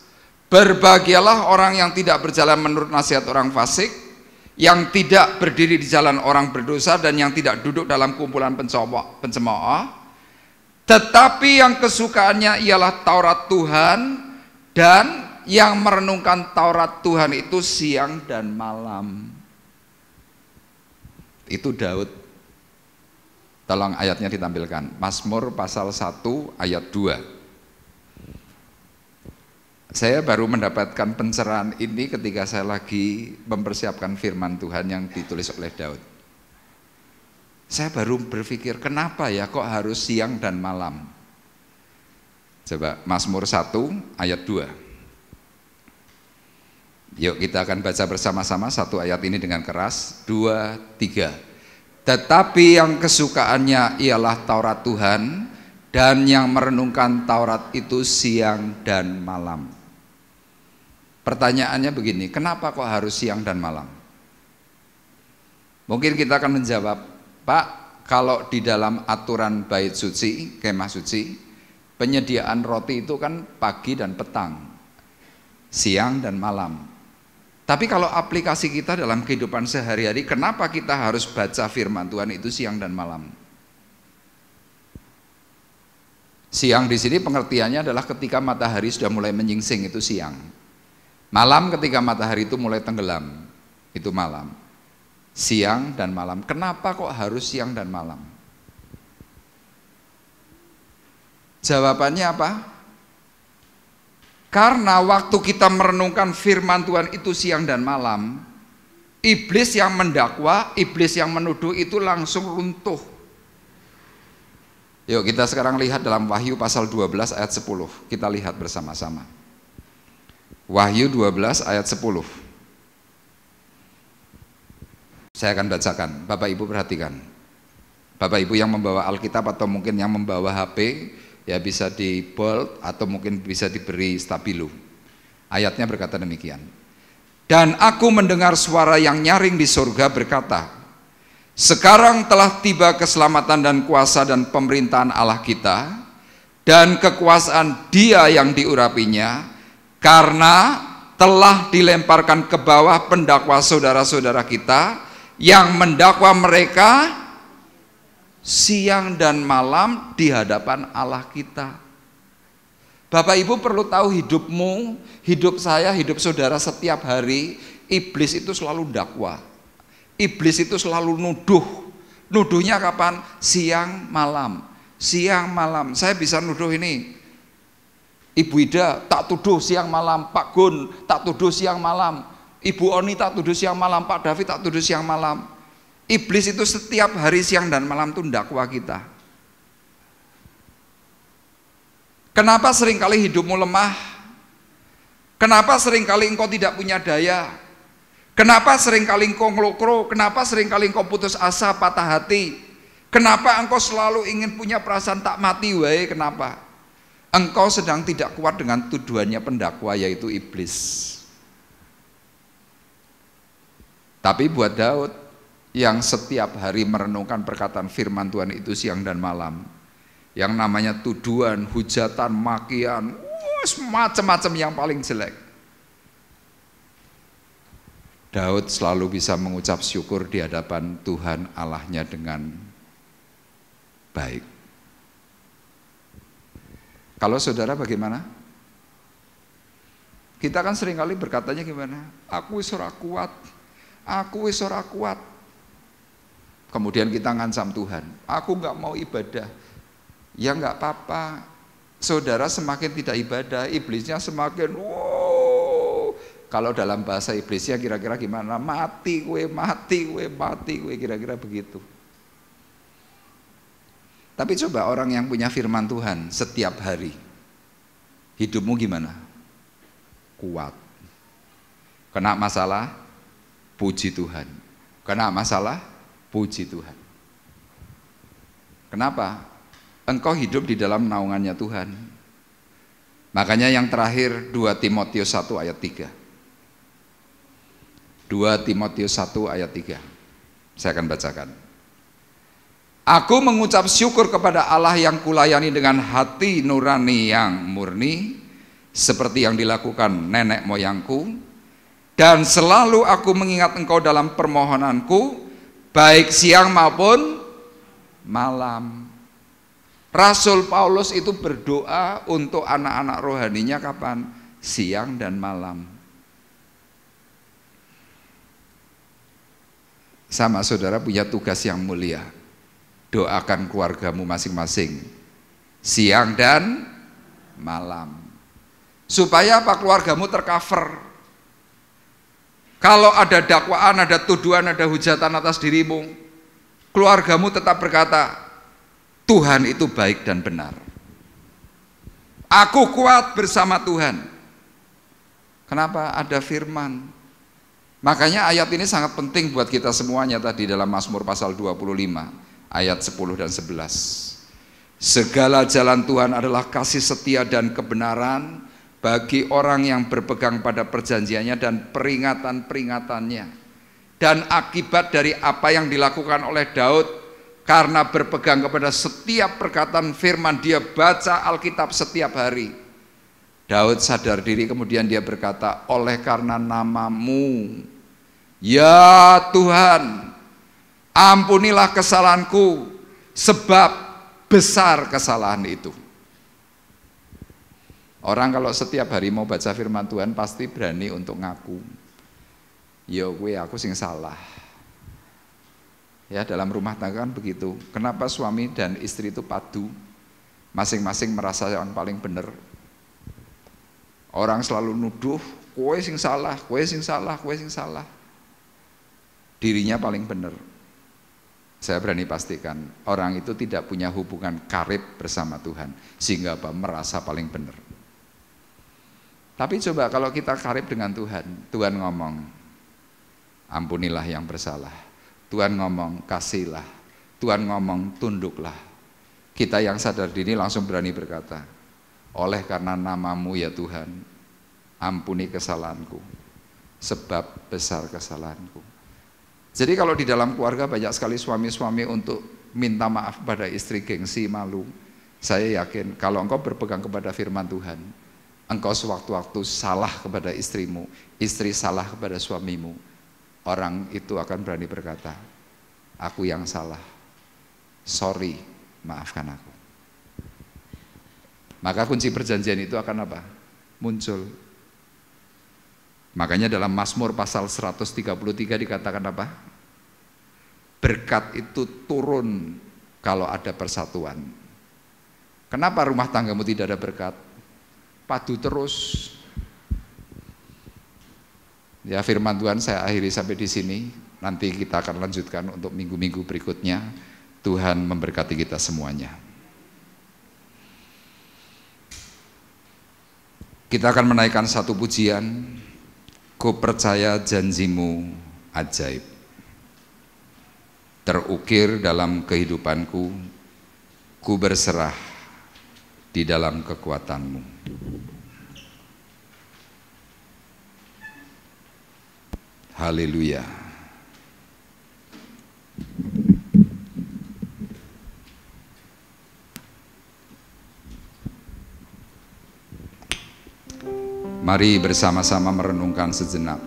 berbahagialah orang yang tidak berjalan menurut nasihat orang fasik, yang tidak berdiri di jalan orang berdosa, dan yang tidak duduk dalam kumpulan pencemooh, tetapi yang kesukaannya ialah Taurat Tuhan, dan yang merenungkan Taurat Tuhan itu siang dan malam. Itu Daud. Tolong ayatnya ditampilkan. Mazmur pasal 1 ayat 2. Saya baru mendapatkan pencerahan ini ketika saya lagi mempersiapkan firman Tuhan yang ditulis oleh Daud. Saya baru berpikir, kenapa ya kok harus siang dan malam? Coba Mazmur 1 ayat 2. Yuk kita akan baca bersama-sama satu ayat ini dengan keras. 2, 3. Tetapi yang kesukaannya ialah Taurat Tuhan, dan yang merenungkan Taurat itu siang dan malam. Pertanyaannya begini, kenapa kok harus siang dan malam? Mungkin kita akan menjawab, Pak, kalau di dalam aturan bait suci, kemah suci, penyediaan roti itu kan pagi dan petang, siang dan malam. Tapi kalau aplikasi kita dalam kehidupan sehari-hari, kenapa kita harus baca firman Tuhan itu siang dan malam? Siang di sini pengertiannya adalah ketika matahari sudah mulai menyingsing, itu siang. Malam ketika matahari itu mulai tenggelam, itu malam. Siang dan malam. Kenapa kok harus siang dan malam? Jawabannya apa? Karena waktu kita merenungkan firman Tuhan itu siang dan malam, iblis yang mendakwa, iblis yang menuduh itu langsung runtuh. Yuk kita sekarang lihat dalam Wahyu pasal 12 ayat 10. Kita lihat bersama-sama. Wahyu 12 ayat 10. Saya akan bacakan, Bapak Ibu perhatikan. Bapak Ibu yang membawa Alkitab atau mungkin yang membawa HP, ya bisa di bold atau mungkin bisa diberi stabilo. Ayatnya berkata demikian. Dan aku mendengar suara yang nyaring di surga berkata, sekarang telah tiba keselamatan dan kuasa dan pemerintahan Allah kita, dan kekuasaan Dia yang diurapinya, karena telah dilemparkan ke bawah pendakwa saudara-saudara kita, yang mendakwa mereka siang dan malam di hadapan Allah kita. Bapak Ibu perlu tahu, hidupmu, hidup saya, hidup saudara setiap hari, iblis itu selalu dakwa. Iblis itu selalu nuduh. Nuduhnya kapan? Siang malam. Siang malam. Saya bisa nuduh ini, Ibu Ida tak tuduh siang malam, Pak Gun tak tuduh siang malam, Ibu Oni tak tuduh siang malam, Pak David tak tuduh siang malam. Iblis itu setiap hari siang dan malam itu mendakwa kita. Kenapa seringkali hidupmu lemah? Kenapa seringkali engkau tidak punya daya? Kenapa seringkali engkau ngelokro? Kenapa seringkali engkau putus asa, patah hati? Kenapa engkau selalu ingin punya perasaan tak mati wae? Kenapa? Engkau sedang tidak kuat dengan tuduhannya pendakwa, yaitu iblis. Tapi buat Daud yang setiap hari merenungkan perkataan firman Tuhan itu siang dan malam, yang namanya tuduhan, hujatan, makian, macam-macam yang paling jelek, Daud selalu bisa mengucap syukur di hadapan Tuhan Allahnya dengan baik. Kalau saudara bagaimana? Kita kan seringkali berkatanya gimana? Aku wis ora kuat. Aku wis ora kuat. Kemudian kita ngancam Tuhan, aku nggak mau ibadah. Ya nggak apa-apa. Saudara semakin tidak ibadah, iblisnya semakin wow. Kalau dalam bahasa iblisnya kira-kira gimana? Mati gue, mati gue, mati gue, kira-kira begitu. Tapi coba orang yang punya firman Tuhan setiap hari, hidupmu gimana? Kuat. Kena masalah, puji Tuhan. Kena masalah, puji Tuhan. Kenapa? Engkau hidup di dalam naungannya Tuhan. Makanya yang terakhir 2 Timotius 1 ayat 3. 2 Timotius 1 ayat 3. Saya akan bacakan. Aku mengucap syukur kepada Allah yang kulayani dengan hati nurani yang murni, seperti yang dilakukan nenek moyangku, dan selalu aku mengingat engkau dalam permohonanku, baik siang maupun malam. Rasul Paulus itu berdoa untuk anak-anak rohaninya kapan? Siang dan malam. Sama saudara punya tugas yang mulia. Doakan keluargamu masing-masing siang dan malam. Supaya apa? Keluargamu tercover. Kalau ada dakwaan, ada tuduhan, ada hujatan atas dirimu, keluargamu tetap berkata, Tuhan itu baik dan benar. Aku kuat bersama Tuhan. Kenapa? Ada firman. Makanya ayat ini sangat penting buat kita semuanya tadi dalam Mazmur pasal 25 ayat 10 dan 11. Segala jalan Tuhan adalah kasih setia dan kebenaran bagi orang yang berpegang pada perjanjiannya dan peringatan-peringatannya. Dan akibat dari apa yang dilakukan oleh Daud, karena berpegang kepada setiap perkataan firman, dia baca Alkitab setiap hari. Daud sadar diri, kemudian dia berkata, oleh karena namamu, ya Tuhan, ampunilah kesalahanku, sebab besar kesalahan itu. Orang kalau setiap hari mau baca firman Tuhan pasti berani untuk ngaku, ya aku sing salah. Ya, dalam rumah tangga kan begitu. Kenapa suami dan istri itu padu, masing-masing merasa yang paling benar. Orang selalu nuduh, kowe sing salah, kowe sing salah, kowe sing salah. Dirinya paling benar. Saya berani pastikan orang itu tidak punya hubungan karib bersama Tuhan, sehingga merasa paling benar. Tapi coba kalau kita karib dengan Tuhan, Tuhan ngomong, ampunilah yang bersalah. Tuhan ngomong, kasihlah. Tuhan ngomong, tunduklah. Kita yang sadar diri langsung berani berkata, oleh karena namamu ya Tuhan, ampuni kesalahanku, sebab besar kesalahanku. Jadi kalau di dalam keluarga banyak sekali suami-suami untuk minta maaf pada istri, gengsi, malu. Saya yakin kalau engkau berpegang kepada firman Tuhan, engkau sewaktu-waktu salah kepada istrimu, istri salah kepada suamimu, orang itu akan berani berkata, aku yang salah, sorry, maafkan aku. Maka kunci perjanjian itu akan apa? Muncul. Makanya dalam Mazmur pasal 133 dikatakan apa? Berkat itu turun kalau ada persatuan. Kenapa rumah tanggamu tidak ada berkat? Padu terus. Ya, firman Tuhan saya akhiri sampai di sini. Nanti kita akan lanjutkan untuk minggu-minggu berikutnya. Tuhan memberkati kita semuanya. Kita akan menaikkan satu pujian. Ku percaya janjimu ajaib. Terukir dalam kehidupanku, ku berserah di dalam kekuatanmu. Haleluya. Mari bersama-sama merenungkan sejenak.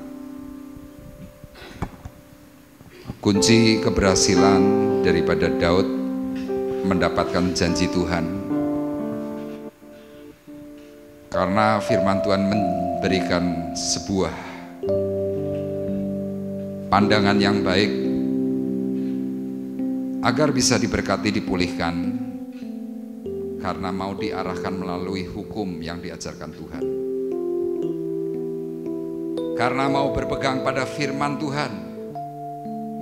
Kunci keberhasilan daripada Daud mendapatkan janji Tuhan, karena firman Tuhan memberikan sebuah pandangan yang baik agar bisa diberkati, dipulihkan, karena mau diarahkan melalui hukum yang diajarkan Tuhan. Karena mau berpegang pada firman Tuhan,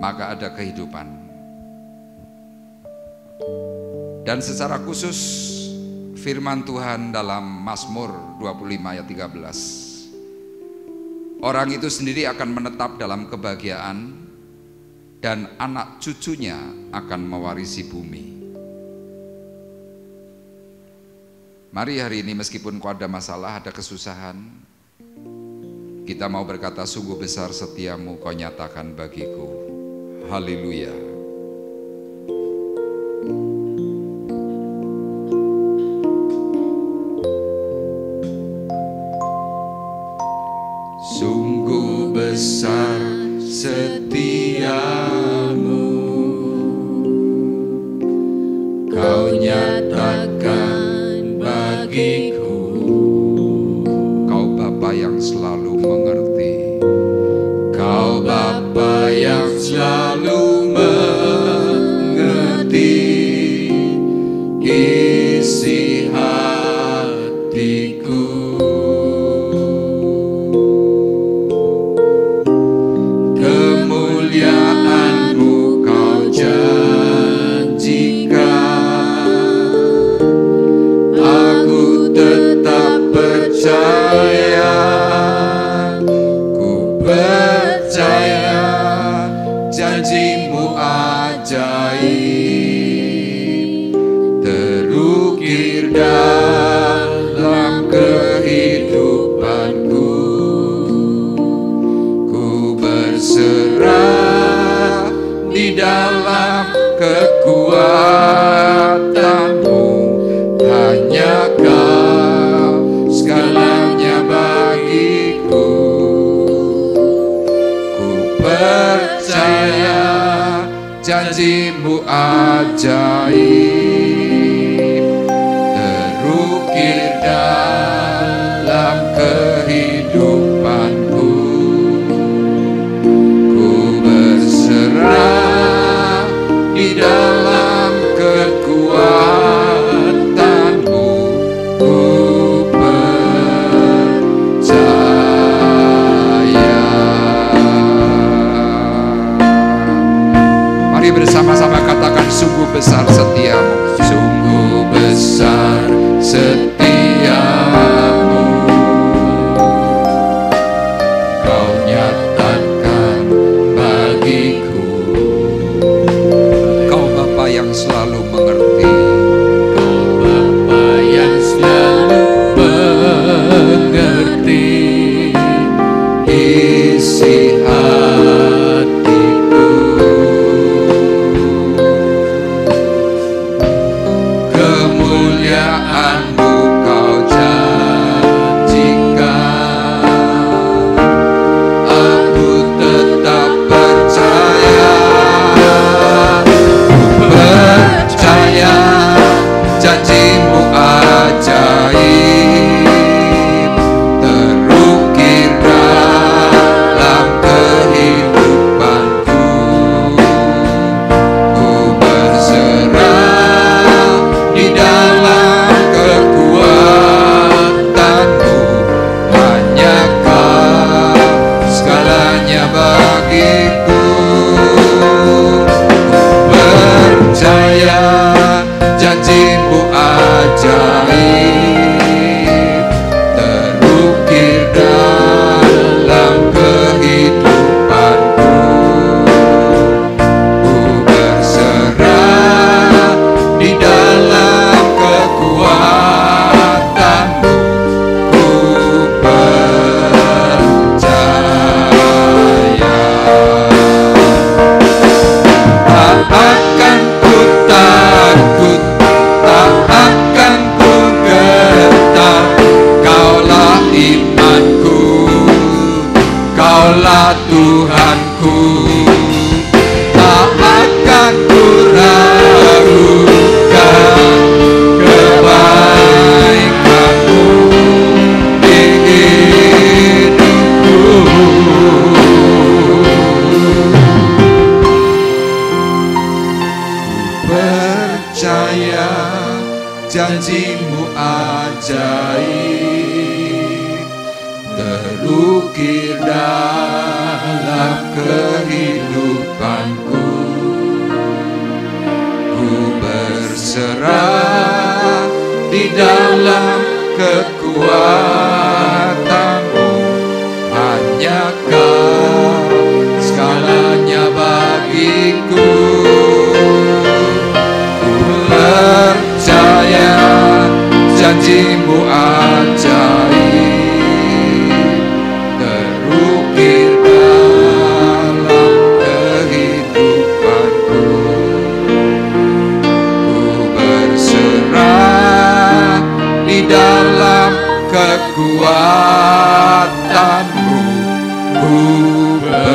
maka ada kehidupan. Dan secara khusus firman Tuhan dalam Mazmur 25 ayat 13. Orang itu sendiri akan menetap dalam kebahagiaan dan anak cucunya akan mewarisi bumi. Mari hari ini meskipun kau ada masalah, ada kesusahan, kita mau berkata, sungguh besar setiamu kau nyatakan bagiku. Haleluya. Sungguh besar setiamu, kau nyatakan bagiku. Kau Bapa yang selalu mengerti. Kau Bapa yang selalu mengerti isi hatiku. Kemuliaan-Mu kau janjikan, aku tetap percaya, ku percaya janji janjimu ajaib terukir dalam kehidupanku. Ku berserah di dalam kekuatanmu, ku percaya. Mari bersama-sama katakan, sungguh besar setiamu, sungguh besar setiamu, kau nyatakan bagiku. Kau Bapa yang selalu mengerti, kau Bapa yang selalu mengerti isi hatiku. Kemuliaanmu kau janjikan, aku tetap percaya. Percaya janjimu ajaib terukir dalam kehidupanku. Ku berserah di dalam kekuatanmu, hanya kau segalanya bagiku. Percaya janjimu ajaib terukir dalam kehidupanku. Ku berserah di dalam kekuatanmu, ku percaya. Tak akan ku takut, tak akan ku gentar. Kaulah imanku, kaulah Tuhanku. Tak akan ku ragukan kebaikanmu di hidupku. Percaya janjimu ajaib terukir dalam kehidupanku. Ku berserah di dalam kekuatanmu, hanya kau segalanya bagiku. Percaya janjimu ajaib terukir dalam kehidupanku. Ku berserah di dalam kekuatanmu, ku percaya.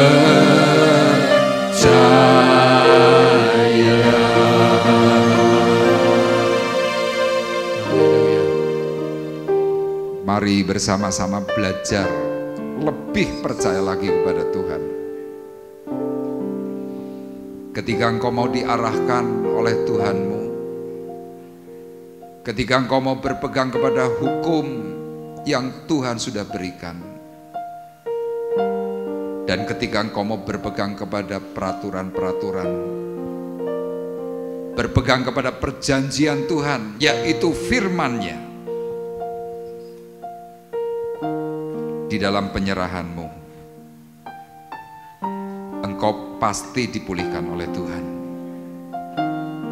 Mari bersama-sama belajar lebih percaya lagi kepada Tuhan. Ketika engkau mau diarahkan oleh Tuhanmu, ketika engkau mau berpegang kepada hukum yang Tuhan sudah berikan, dan ketika engkau mau berpegang kepada peraturan-peraturan, berpegang kepada perjanjian Tuhan, yaitu firman-Nya, di dalam penyerahanmu, engkau pasti dipulihkan oleh Tuhan.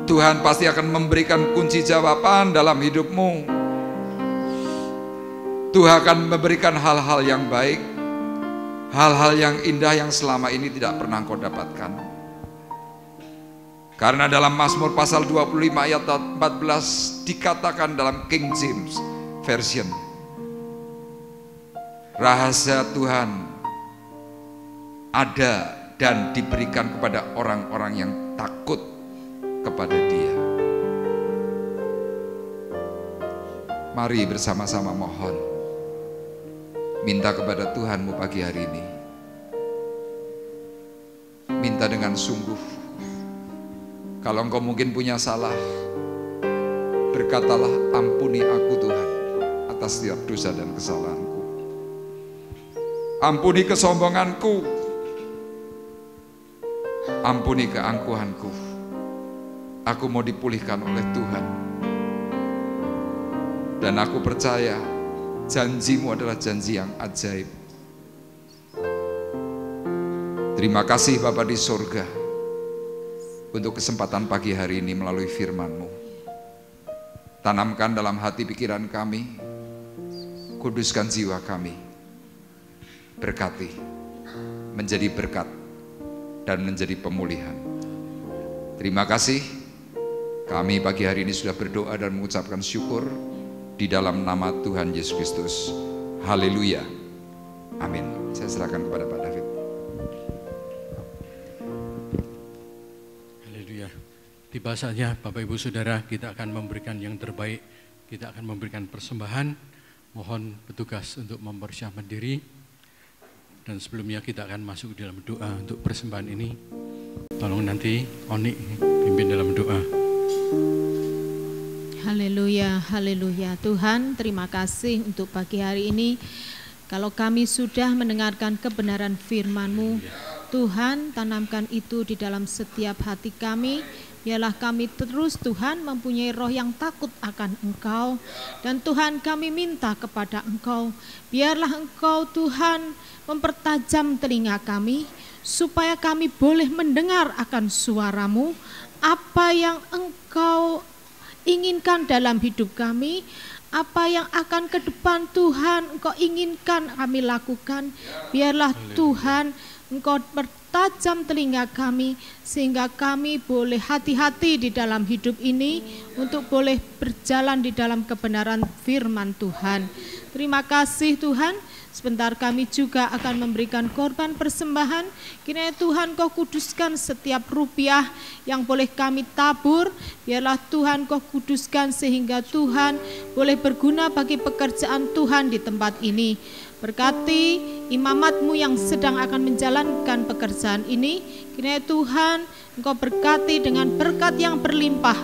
Tuhan pasti akan memberikan kunci jawaban dalam hidupmu. Tuhan akan memberikan hal-hal yang baik, hal-hal yang indah yang selama ini tidak pernah engkau dapatkan. Karena dalam Mazmur pasal 25 ayat 14 dikatakan dalam King James Version, rahasia Tuhan ada dan diberikan kepada orang-orang yang takut kepada Dia. Mari bersama-sama mohon, minta kepada Tuhanmu pagi hari ini. Minta dengan sungguh. Kalau engkau mungkin punya salah, berkatalah, ampuni aku Tuhan atas setiap dosa dan kesalahanku. Ampuni kesombonganku. Ampuni keangkuhanku. Aku mau dipulihkan oleh Tuhan. Dan aku percaya janji-Mu adalah janji yang ajaib. Terima kasih Bapa di surga untuk kesempatan pagi hari ini melalui firman-Mu. Tanamkan dalam hati pikiran kami, kuduskan jiwa kami, berkati, menjadi berkat dan menjadi pemulihan. Terima kasih, kami pagi hari ini sudah berdoa dan mengucapkan syukur di dalam nama Tuhan Yesus Kristus. Haleluya. Amin. Saya serahkan kepada Pak David. Haleluya. Tiba saatnya Bapak Ibu Saudara, kita akan memberikan yang terbaik. Kita akan memberikan persembahan. Mohon petugas untuk mempersiapkan diri. Dan sebelumnya kita akan masuk dalam doa untuk persembahan ini. Tolong nanti Oni pimpin dalam doa. Haleluya, haleluya. Tuhan, terima kasih untuk pagi hari ini. Kalau kami sudah mendengarkan kebenaran firman-Mu, Tuhan, tanamkan itu di dalam setiap hati kami. Biarlah kami terus, Tuhan, mempunyai roh yang takut akan Engkau. Dan Tuhan, kami minta kepada Engkau, biarlah Engkau, Tuhan, mempertajam telinga kami, supaya kami boleh mendengar akan suara-Mu, apa yang Engkau inginkan dalam hidup kami, apa yang akan ke depan Tuhan Engkau inginkan kami lakukan. Biarlah Tuhan Engkau pertajam telinga kami, sehingga kami boleh hati-hati di dalam hidup ini untuk boleh berjalan di dalam kebenaran firman Tuhan. Terima kasih Tuhan. Sebentar kami juga akan memberikan korban persembahan. Kiranya Tuhan Kau kuduskan setiap rupiah yang boleh kami tabur. Biarlah Tuhan Kau kuduskan sehingga Tuhan boleh berguna bagi pekerjaan Tuhan di tempat ini. Berkati imamat-Mu yang sedang akan menjalankan pekerjaan ini. Kiranya Tuhan Engkau berkati dengan berkat yang berlimpah,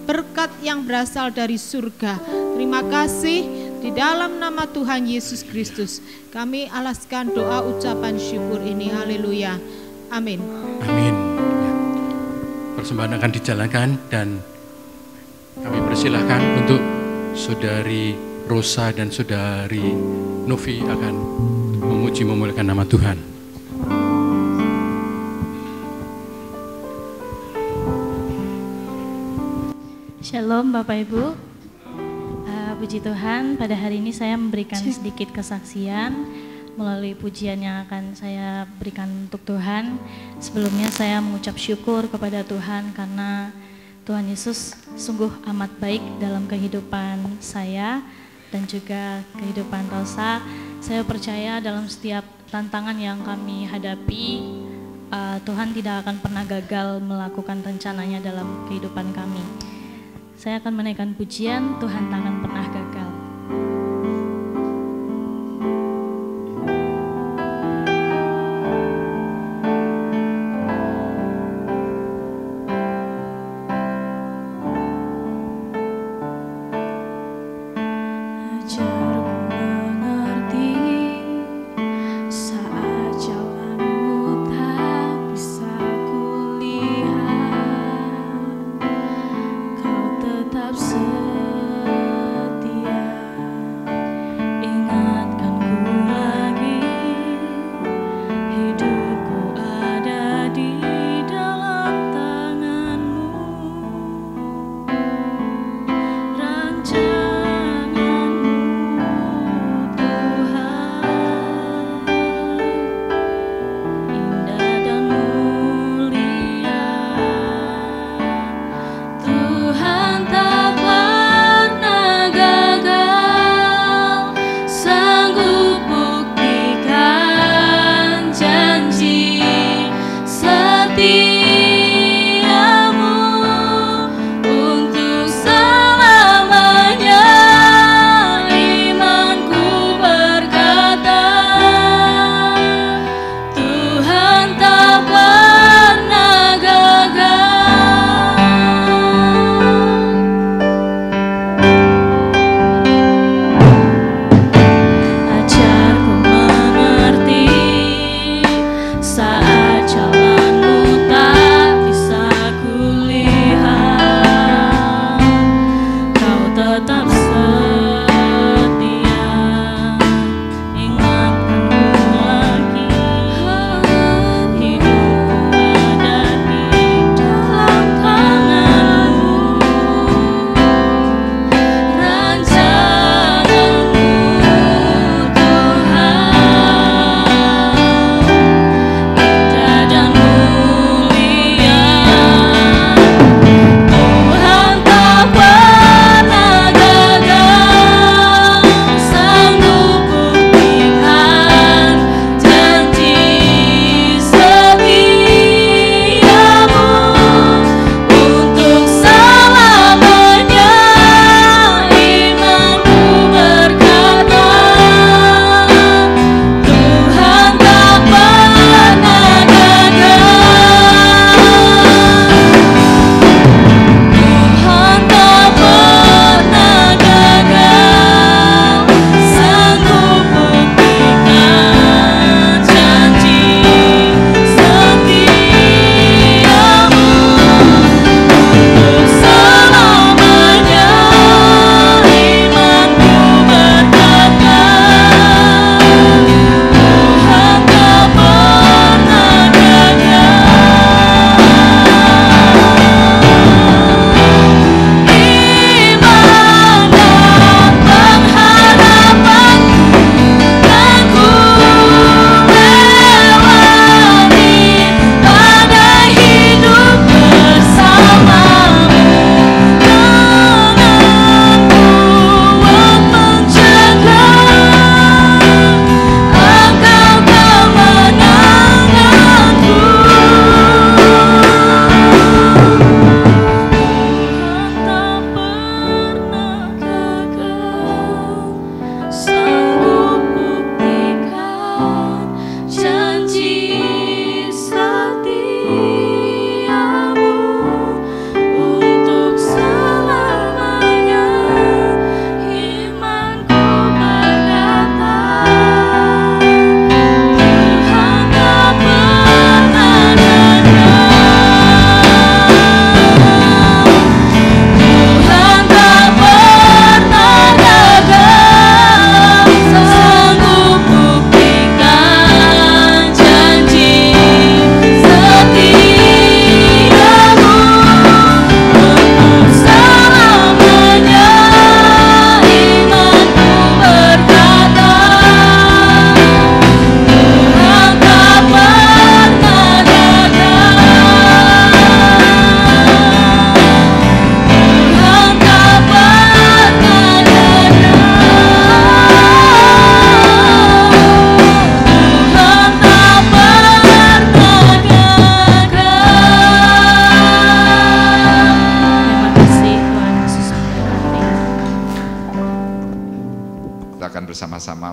berkat yang berasal dari surga. Terima kasih. Di dalam nama Tuhan Yesus Kristus, kami alaskan doa ucapan syukur ini. Haleluya. Amin. Amin. Persembahan akan dijalankan dan kami persilahkan untuk Saudari Rosa dan Saudari Novi akan memuji memuliakan nama Tuhan. Shalom Bapak Ibu. Puji Tuhan, pada hari ini saya memberikan sedikit kesaksian melalui pujian yang akan saya berikan untuk Tuhan. Sebelumnya saya mengucap syukur kepada Tuhan karena Tuhan Yesus sungguh amat baik dalam kehidupan saya dan juga kehidupan Rosa. Saya percaya dalam setiap tantangan yang kami hadapi, Tuhan tidak akan pernah gagal melakukan rencananya dalam kehidupan kami. Saya akan menaikkan pujian, Tuhan takkan pernah gagal. Setia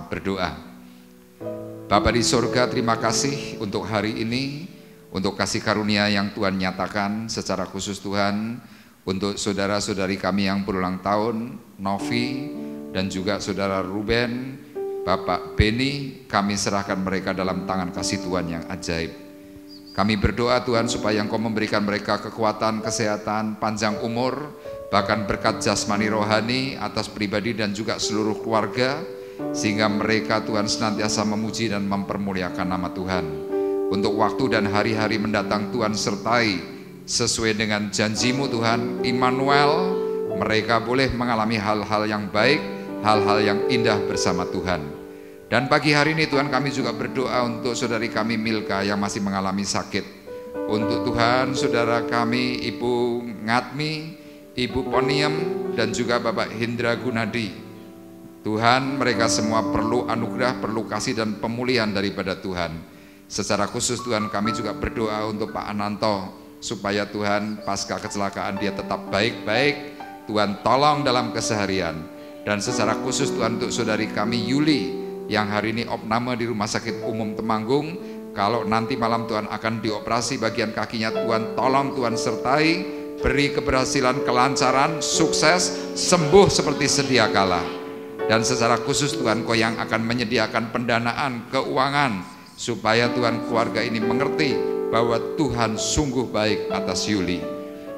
berdoa. Bapa di sorga, terima kasih untuk hari ini, untuk kasih karunia yang Tuhan nyatakan secara khusus Tuhan, untuk saudara-saudari kami yang berulang tahun, Novi, dan juga saudara Ruben, Bapak Beni, kami serahkan mereka dalam tangan kasih Tuhan yang ajaib. Kami berdoa Tuhan supaya Engkau memberikan mereka kekuatan, kesehatan, panjang umur, bahkan berkat jasmani rohani atas pribadi dan juga seluruh keluarga, sehingga mereka Tuhan senantiasa memuji dan mempermuliakan nama Tuhan. Untuk waktu dan hari-hari mendatang Tuhan sertai sesuai dengan janji-Mu Tuhan, Immanuel, mereka boleh mengalami hal-hal yang baik, hal-hal yang indah bersama Tuhan. Dan pagi hari ini Tuhan kami juga berdoa untuk saudari kami Milka yang masih mengalami sakit. Untuk Tuhan saudara kami Ibu Ngatmi, Ibu Poniem, dan juga Bapak Hindra Gunadi. Tuhan, mereka semua perlu anugerah, perlu kasih dan pemulihan daripada Tuhan. Secara khusus Tuhan kami juga berdoa untuk Pak Ananto, supaya Tuhan pasca kecelakaan dia tetap baik-baik. Tuhan tolong dalam keseharian. Dan secara khusus Tuhan untuk saudari kami Yuli, yang hari ini opname di Rumah Sakit Umum Temanggung. Kalau nanti malam Tuhan akan dioperasi bagian kakinya, Tuhan tolong, Tuhan sertai, beri keberhasilan, kelancaran, sukses, sembuh seperti sedia kala. Dan secara khusus Tuhan Kau yang akan menyediakan pendanaan, keuangan, supaya Tuhan keluarga ini mengerti bahwa Tuhan sungguh baik atas Yuli.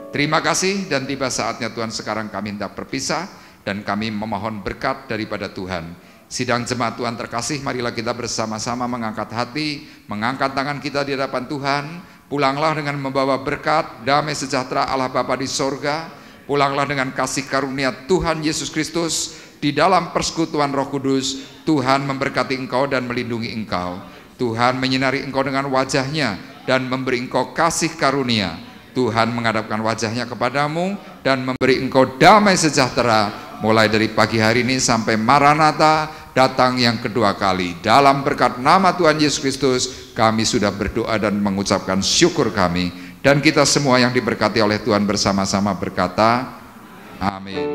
Terima kasih, dan tiba saatnya Tuhan sekarang kami hendak berpisah dan kami memohon berkat daripada Tuhan. Sidang jemaat Tuhan terkasih, marilah kita bersama-sama mengangkat hati, mengangkat tangan kita di hadapan Tuhan. Pulanglah dengan membawa berkat, damai sejahtera Allah Bapa di sorga. Pulanglah dengan kasih karunia Tuhan Yesus Kristus. Di dalam persekutuan Roh Kudus, Tuhan memberkati engkau dan melindungi engkau. Tuhan menyinari engkau dengan wajah-Nya dan memberi engkau kasih karunia. Tuhan menghadapkan wajah-Nya kepadamu dan memberi engkau damai sejahtera, mulai dari pagi hari ini sampai Maranatha datang yang kedua kali. Dalam berkat nama Tuhan Yesus Kristus, kami sudah berdoa dan mengucapkan syukur kami. Dan kita semua yang diberkati oleh Tuhan bersama-sama berkata, amin.